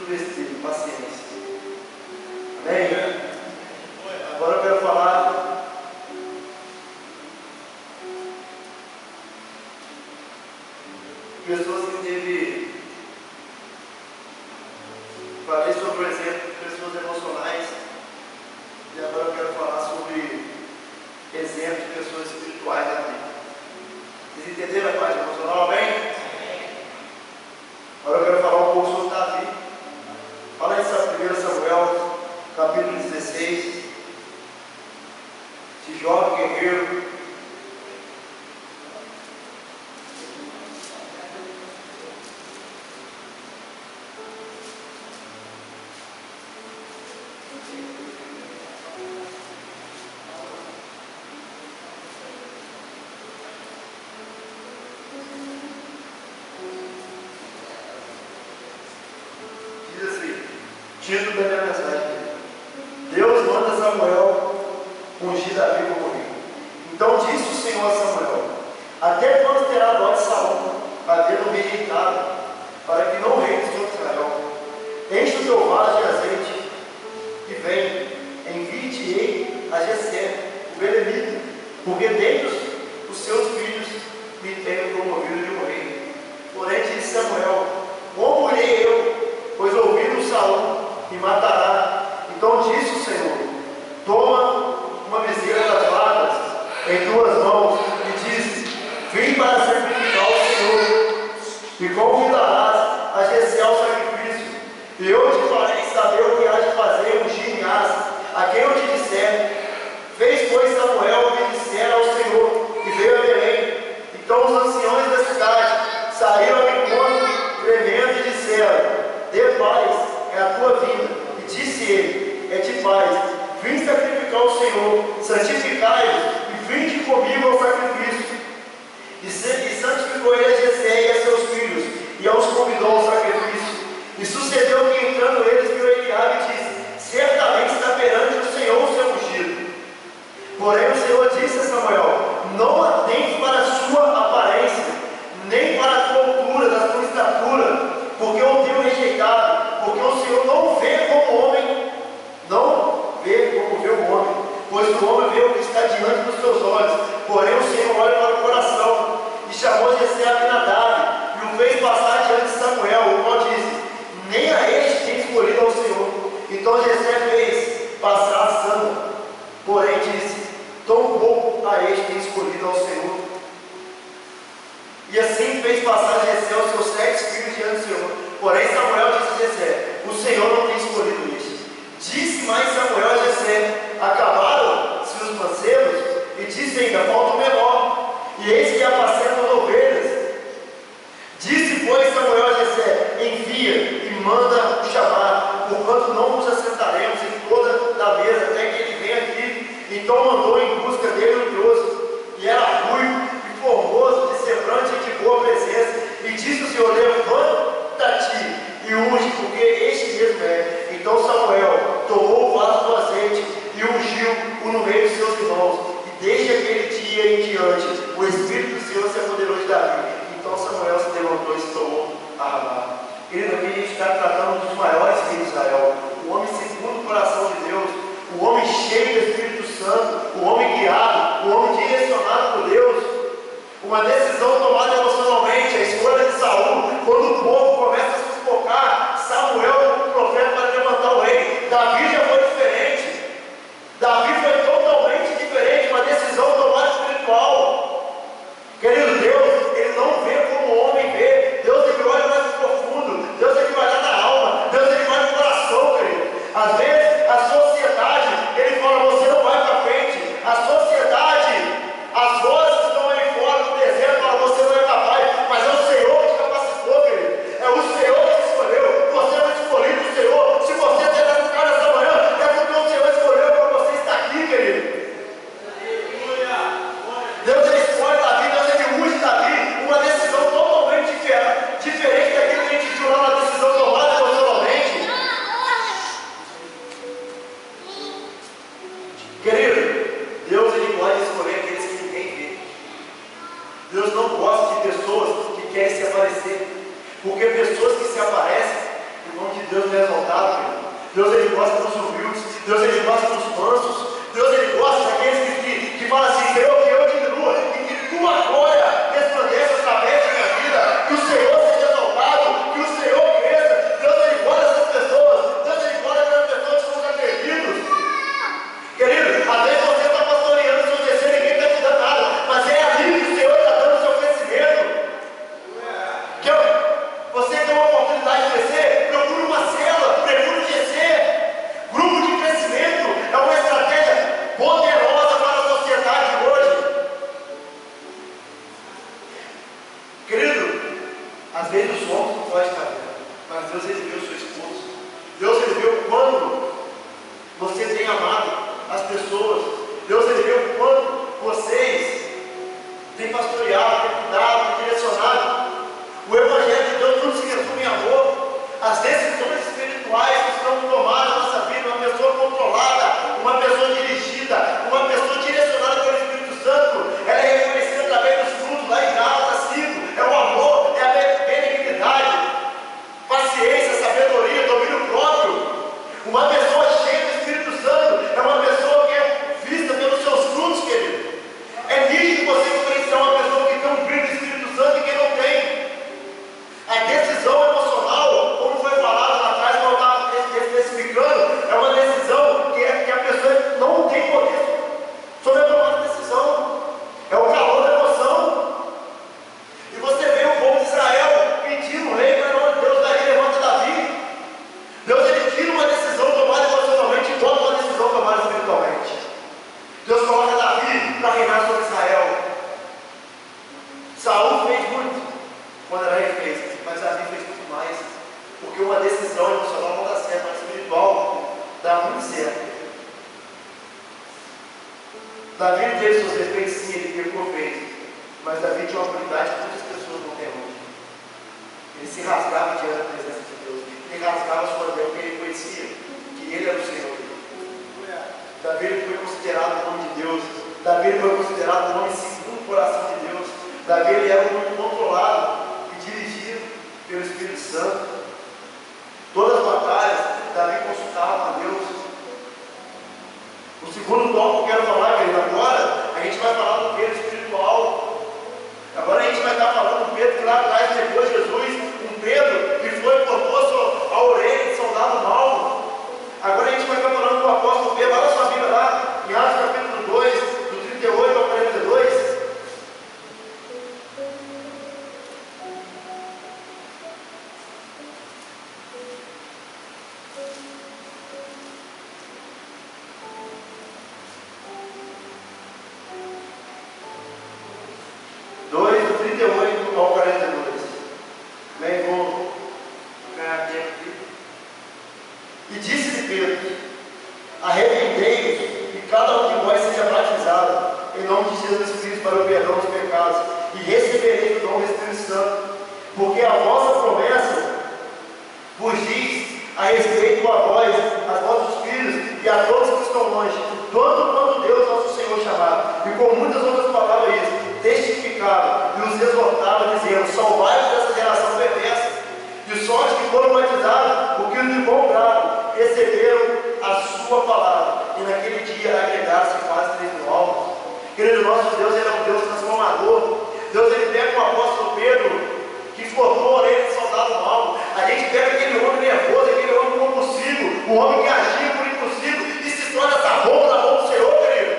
Speaker 2: fruto do Espírito, paciência. Amém? Agora eu quero falar pessoas que teve. Falei sobre o exemplo de pessoas emocionais. E agora eu quero falar sobre exemplo de pessoas espirituais também. Vocês entenderam a parte emocional, bem? Agora eu quero falar um pouco sobre Davi. Fala em 1 Samuel, capítulo 16. Esse jovem guerreiro. Título da minha mensagem: Deus manda Samuel ungir Davi como rei. Então disse o Senhor a Samuel: até quando terá dó de Saul, havendo rejeitado, para que não reine sobre Israel? Enche o teu vaso de azeite e vem, envie-te-ei a Jessé, o belemita, porque dentre os seus filhos me tenho promovido de um rei. Porém disse Samuel: como irei eu, pois ouvindo Saul me matará. Então disse o Senhor: toma uma bezerra das vacas em tuas mãos e diz: vim para sacrificar ao Senhor, e convidarás a Jessé ao sacrifício, e eu te farei saber o que há de fazer ungir em asa, a quem eu te disser. Fez, pois, Samuel o que dissera ao Senhor, e veio a Belém. Então os anciões da cidade saíram ao encontro, tremendo, e disseram: dê paz, é a tua vida. E disse ele: é de paz, vim sacrificar ao Senhor, santificai-vos e vinde comigo ao sacrifício. E santificou ele a Jessé e a seus filhos, e aos convidou ao sacrifício. E sucedeu que, entrando eles, viu Eliabe e disse: certamente está perante o Senhor o seu ungido. Porém o Senhor disse a Samuel: não atente para a sua aparência, nem para a tua altura, da tua estatura, porque eu o tenho rejeitado, porque o Senhor não vê como homem, não vê como vê o homem, pois o homem vê o que está diante dos seus olhos, porém o Senhor olha para o coração. E chamou Jessé a Abinadab, e o fez passar diante de Samuel, o qual disse: nem a este tem escolhido ao Senhor. Então Jessé fez passar a Sama, porém disse: tão pouco a este tem escolhido ao Senhor. E assim fez passar Jessé os seus 7 filhos diante do Senhor. Porém Samuel disse a Jessé: o Senhor não tem escolhido este. Disse mais Samuel a Jessé: acabaram-se os mancebos? E disse ainda: falta o menor. E eis que apacentam ovelhas. Disse, pois, Samuel a Jessé: envia e manda o chamar, porquanto não nos assentaremos em toda a mesa até que ele venha aqui. Então mandou em busca dele o trouxe. E era ruivo e formoso, de semblante e de boa presença. E disse o Senhor: levanta-te e unge, porque este mesmo é. Então Samuel tomou o vaso do azeite e ungiu-o no meio de seus irmãos. E desde aquele dia em diante, o Espírito do Senhor se apoderou de Davi. Então Samuel se levantou e se tomou a Ramá. Querido, aqui a gente está tratando dos maiores reis de Israel, o homem segundo o coração de Deus, o homem cheio do Espírito Santo, o homem guiado, o homem direcionado por Deus. Uma decisão tomada emocionalmente, a escolha de Saul, quando o povo começa a sufocar Samuel, o profeta, para levantar o rei. Davi já foi diferente. Davi foi totalmente diferente, uma decisão tomada espiritual. Querido, Deus, Ele não vê como o homem vê. Deus, Ele olha mais profundo. Deus, Ele vai lá na alma. Deus, Ele vai no coração, querido. Às vezes, a sociedade, Ele fala: você não vai para frente. A sociedade, as vozes estão aí fora do deserto, falam: você não é capaz. Mas é o Senhor que te capacitou, querido. É o Senhor que te escolheu. Você não escolheu o Senhor. Se você está nessa cara essa manhã, é porque o Senhor escolheu para você estar aqui, querido. Deus, Ele escolhe Davi, Deus, Ele unge Davi. Uma decisão totalmente diferente daquilo que a gente viu lá na decisão tomada emocionalmente. Querido, Deus, Ele pode escolher aqueles que ninguém vê. Deus não gosta de pessoas que querem se aparecer, porque pessoas que se aparecem, o nome de Deus não é exaltado, querido. Deus, Ele gosta dos humildes. Deus, Ele gosta dos mansos. Deus, Ele gosta daqueles que falam assim: Senhor, que eu diminua e que Tua glória resplandeça através da minha vida, que o Senhor seja exaltado, que o Senhor cresça. Deus, Ele gosta dessas pessoas. Deus, Ele gosta das pessoas que são os atrevidos. Querido, às vezes você está pastoreando o seu terceiro e ninguém está te dando nada, mas é ali que o Senhor está dando o seu crescimento. Você tem uma oportunidade de crescer, procure uma célula, procure um GC. Grupo de crescimento é uma estratégia poderosa para a sociedade hoje. Querido, às vezes os homens não podem estar vendo, mas Deus, Ele viu o seu esposo. Deus, Ele viu quando você tem amado as pessoas. Deus, Ele viu quando vocês têm pastoreado, têm cuidado, têm direcionado. O Evangelho de Deus tudo se resume em amor. As decisões espirituais que estão tomadas na nossa vida, uma pessoa controlada, uma pessoa dirigida, uma pessoa direcionada pelo Espírito Santo, ela é reconhecida através dos frutos lá em Gálatas 5. É o amor, é a benignidade, paciência, sabedoria, domínio próprio. Uma pessoa cheia do Espírito Santo é uma pessoa que é vista pelos seus frutos, querido. É nítido você diferenciar uma pessoa que tem um brilho do Espírito Santo e quem não tem. A decisão emocional, como foi falado lá atrás, quando eu estava especificando, é uma decisão que a pessoa não tem poder sobre a tomada de decisão. É o calor da emoção. E você vê o povo de Israel pedindo um rei, mas Deus daí levanta Davi. Deus, Ele tira uma decisão tomada emocionalmente e bota uma decisão tomada espiritualmente. Deus coloca Davi para reinar sobre Israel. Saul fez muito quando era rei, fez, mas Davi fez muito mais, porque uma decisão emocional não dá certo, mas espiritual dá muito certo. Davi teve seus defeitos, sim, ele pecou, fez, mas Davi tinha uma habilidade que muitas pessoas não têm hoje. Ele se rasgava diante da presença de Deus, ele rasgava sua Deus, porque ele conhecia que ele era o Senhor. Davi foi considerado o nome de Deus. Davi foi considerado o homem segundo o coração de Deus. Davi, ele era um homem controlado e dirigido pelo Espírito Santo. Todas as batalhas, Davi consultava a Deus. O segundo tópico que eu quero falar, querido, agora a gente vai falar do Pedro espiritual. Agora a gente vai estar falando do Pedro que lá atrás depois de Jesus, um Pedro que foi e cortou a orelha de soldado mau. Agora a gente vai estar falando do apóstolo Pedro. Olha a sua Bíblia lá, em Atos capítulo 2, do 38 ao 42. Do 38 ao 42. Bem, vou ganhar tempo aqui. E disse-lhe Pedro: arrependei-vos e cada um de vós seja batizado em nome de Jesus Cristo para o perdão dos pecados, e recebereis o dom do Espírito Santo, porque a vossa promessa vos diz a respeito a vós, a vossos filhos e a todos que estão longe, tanto quanto Deus nosso Senhor chamar. E com muitas outras palavras testificava e os exortava, dizendo: salvai-vos dessa geração perversa. E só os que foram batizados, porque os de bom grado receberam a sua palavra, e naquele dia agregaram-se quase 3.000 almas. Querido, nosso Deus, Ele é um Deus transformador. Deus, Ele pega o apóstolo Pedro, que cortou a orelha de soldado mau. A gente pega aquele homem nervoso, aquele homem compulsivo, o homem que agia por impulsivo, e se torna essa roupa na mão do Senhor, querido.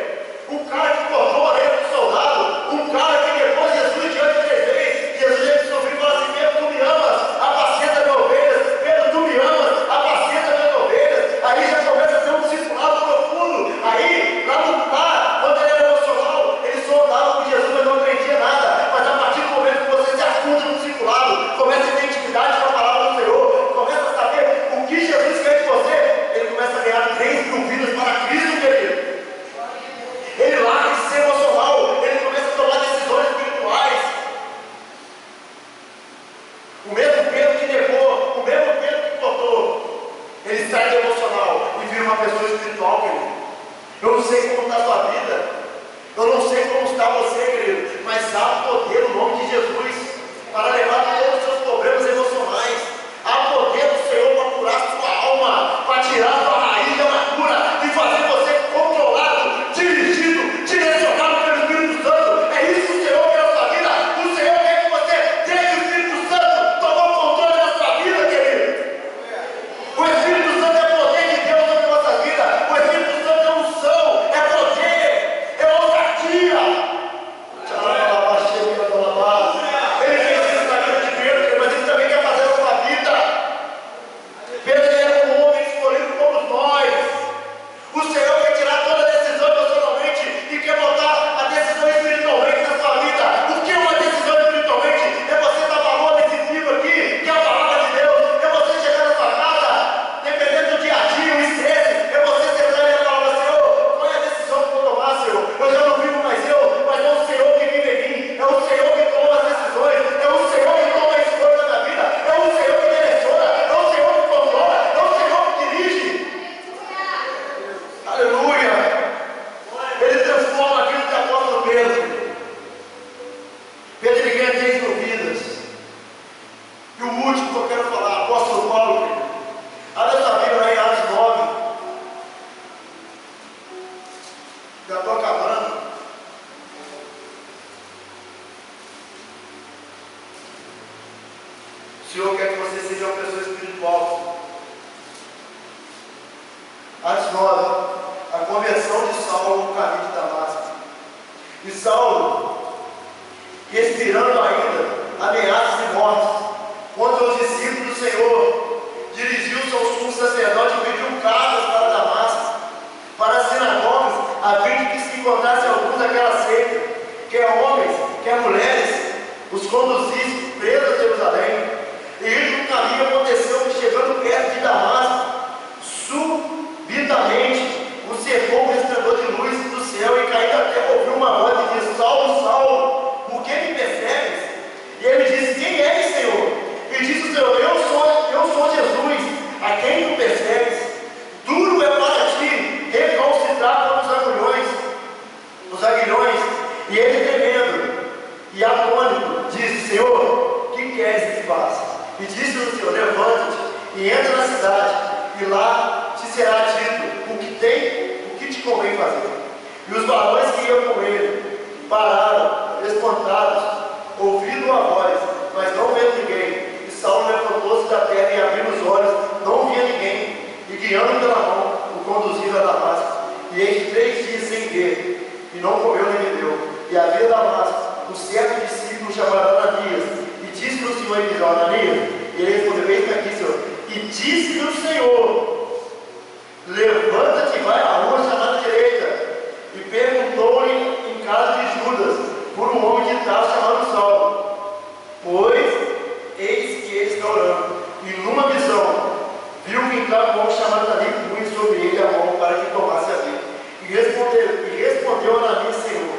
Speaker 2: O cara que cortou a orelha do soldado, um cara que depois Jesus diante de 3 vezes, Jesus ele sofreu e falou assim: Pedro, tu me amas, apacenta minhas ovelhas. Pedro, tu me amas, apacenta minhas ovelhas. Aí já começa a ser um discipulado profundo. Aí, quando ele era emocional, ele só andava com Jesus, mas não aprendia nada. Mas a partir do momento que você se afunda no discipulado, começa a ter intimidade com a palavra do Senhor, começa a saber o que Jesus quer de você, ele E o último que eu quero falar, apóstolo Paulo, querido. Abre essa Bíblia lá em Atos 9. Já estou acabando. O Senhor quer que você seja uma pessoa espiritual. Atos 9. A conversão de Saulo no caminho de Damasco. E Saulo, respirando ainda ameaças de morte contra os discípulos do Senhor, dirigiu-se ao sumo sacerdote e pediu cartas para Damasco, para as sinagogas, a fim de que se encontrasse alguns daquela seita, quer homens, quer mulheres, os conduzisse presos a Jerusalém. E indo no caminho aconteceu que, chegando perto de Damasco, subitamente o cercou um resplendor de luz do céu, e caindo a terra ouviu uma voz que disse: Saulo, Saulo, por que me persegues? E ele disse: quem és, Senhor? E disse o Senhor: eu sou Jesus, a quem tu persegues. Duro é para ti recalcitrar os aguilhões. E ele, tremendo e atônito, disse: Senhor, que queres que faça? E disse o Senhor: levanta-te e entra na cidade, e lá te será dito o que te convém fazer. E os varões que iam com ele pararam, espantados, ouvindo a voz, mas não vendo ninguém. E Saulo levantou-se da terra e, abrindo os olhos, não via ninguém, e guiando pela mão, o conduziram a Damasco. E eis que 3 dias sem ver, e não comeu nem bebeu. E havia Damasco um certo discípulo chamado Ananias, e disse-lhe o Senhor: ele dizia: Ananias? E ele respondeu: eis-me aqui, Senhor. E disse-lhe o Senhor: levanta-te e vai à rua chamada direita. E perguntou-lhe em casa de Judas por um homem de Tarso chamado Saulo, pois eis que ele está orando. E numa visão viu que entrava um homem chamado Ananias, e punha sobre ele a mão para que tomasse a vida. E respondeu Ananias: Senhor,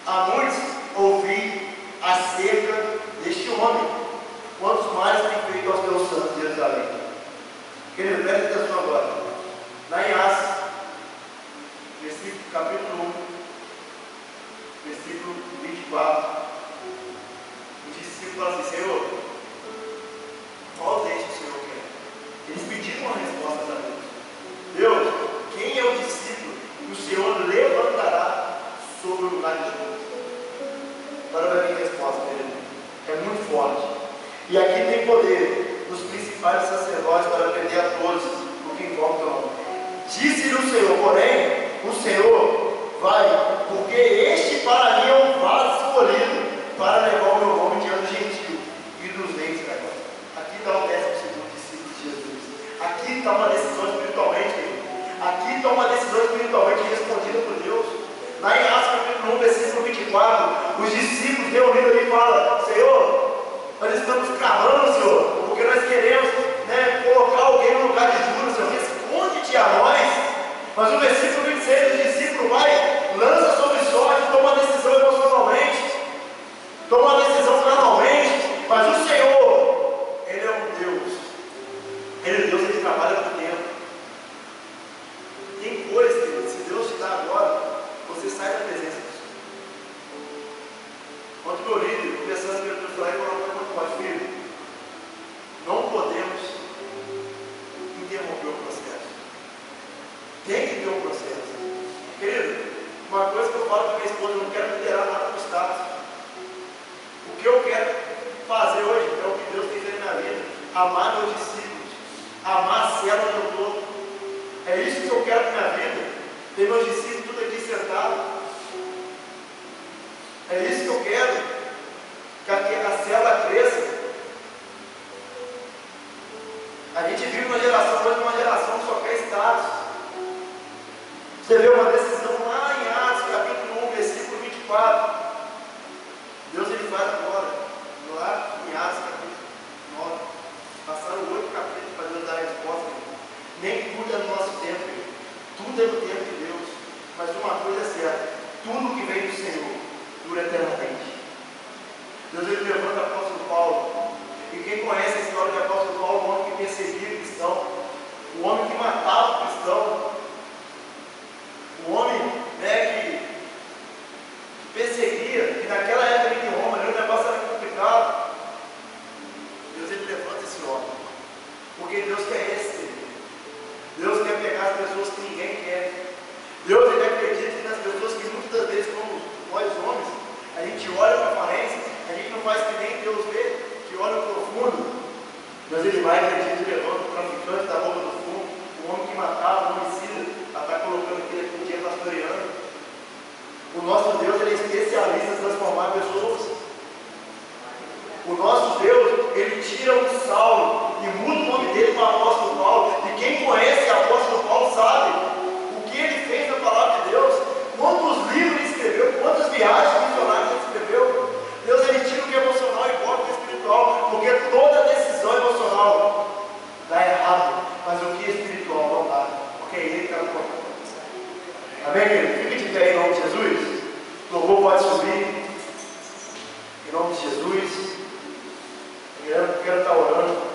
Speaker 2: há muitos ouvi acerca deste homem, quantos mais tem feito aos teus santos de Jerusalém. Querido, preste atenção agora. Lá em Atos, capítulo 1, versículo 24, o discípulo fala assim: Senhor, qual deixa o Senhor quer? Eles pediram uma resposta a Deus. Deus, quem é o discípulo que o Senhor levantará sobre o lugar de Judas? Agora vai vir a resposta dele. É muito forte. E aqui tem poder dos principais sacerdotes para prender a todos o que invocam o nome. Disse-lhe o Senhor, porém, o Senhor vai, porque este para mim é um vaso escolhido para levar o meu nome diante do gentio e dos reis. Aqui está o 12º discípulo de Jesus. Aqui está uma decisão espiritualmente, aqui está uma decisão espiritualmente respondida por Deus. Lá em Atos capítulo 1, versículo 24, os discípulos reunidos ali falam: Senhor, nós estamos clamando, Senhor, porque nós queremos colocar alguém no lugar de Judas, Senhor, responde-te a nós. Mas o versículo 26, o discípulo vai, lança sobre sorte, toma uma decisão emocionalmente, toma uma decisão carnalmente, mas o Senhor, Ele é um Deus. Ele é Deus, Ele trabalha por tempo. Tem coisas que, se Deus te dá agora, você sai da presença do Senhor. Quando meu líder, começando a me falar e falou: quando pode, filho, não podemos interromper o processo. Tem que ter um processo. Querido, uma coisa que eu falo para minha esposa: eu não quero liderar nada no status. O que eu quero fazer hoje é o que Deus tem feito na minha vida: amar meus discípulos, amar a célula do todo. É isso que eu quero para minha vida. Ter meus discípulos tudo aqui sentados. É isso que eu quero. Que a célula cresça. A gente vive uma geração, hoje uma geração que só quer status. Você vê uma decisão lá em Atos, capítulo 1, versículo 24. Deus ele faz agora, lá em Atos, capítulo 9. Passaram 8 capítulos para Deus dar a resposta. Nem tudo é no nosso tempo, tudo é no tempo de Deus. Mas uma coisa é certa: tudo que vem do Senhor dura eternamente. Deus ele levanta o apóstolo Paulo. E quem conhece a história do apóstolo Paulo, o homem que perseguia o cristão, o homem que matava o cristão, o homem que perseguia, que naquela época em Roma, o negócio era complicado. Deus ele Porque Deus quer esse. Deus quer pegar as pessoas que ninguém quer. Deus ele acredita nas pessoas que muitas das vezes, como nós homens, a gente olha para a aparência, a gente não faz que nem Deus vê, que olha profundo. Mas ele vai, acredita, e levanta o traficante da boca do fundo, o homem que matava, o homicida, está colocando aquele aqui um dia pastoreando. O nosso Deus ele é especialista em transformar pessoas. O nosso Deus, ele tira o Saulo e muda o nome dele para o apóstolo Paulo. E quem conhece o apóstolo Paulo sabe o que ele fez na palavra de Deus, quantos livros ele escreveu, quantas viagens missionárias ele escreveu. Deus ele tira o que é emocional e bota o que é espiritual, porque toda decisão emocional dá errado, mas o que é espiritual não dá, porque é ele que está no controle. Amém, querido? Fique de pé em nome de Jesus. O louvor pode subir. Em nome de Jesus. Eu quero estar orando.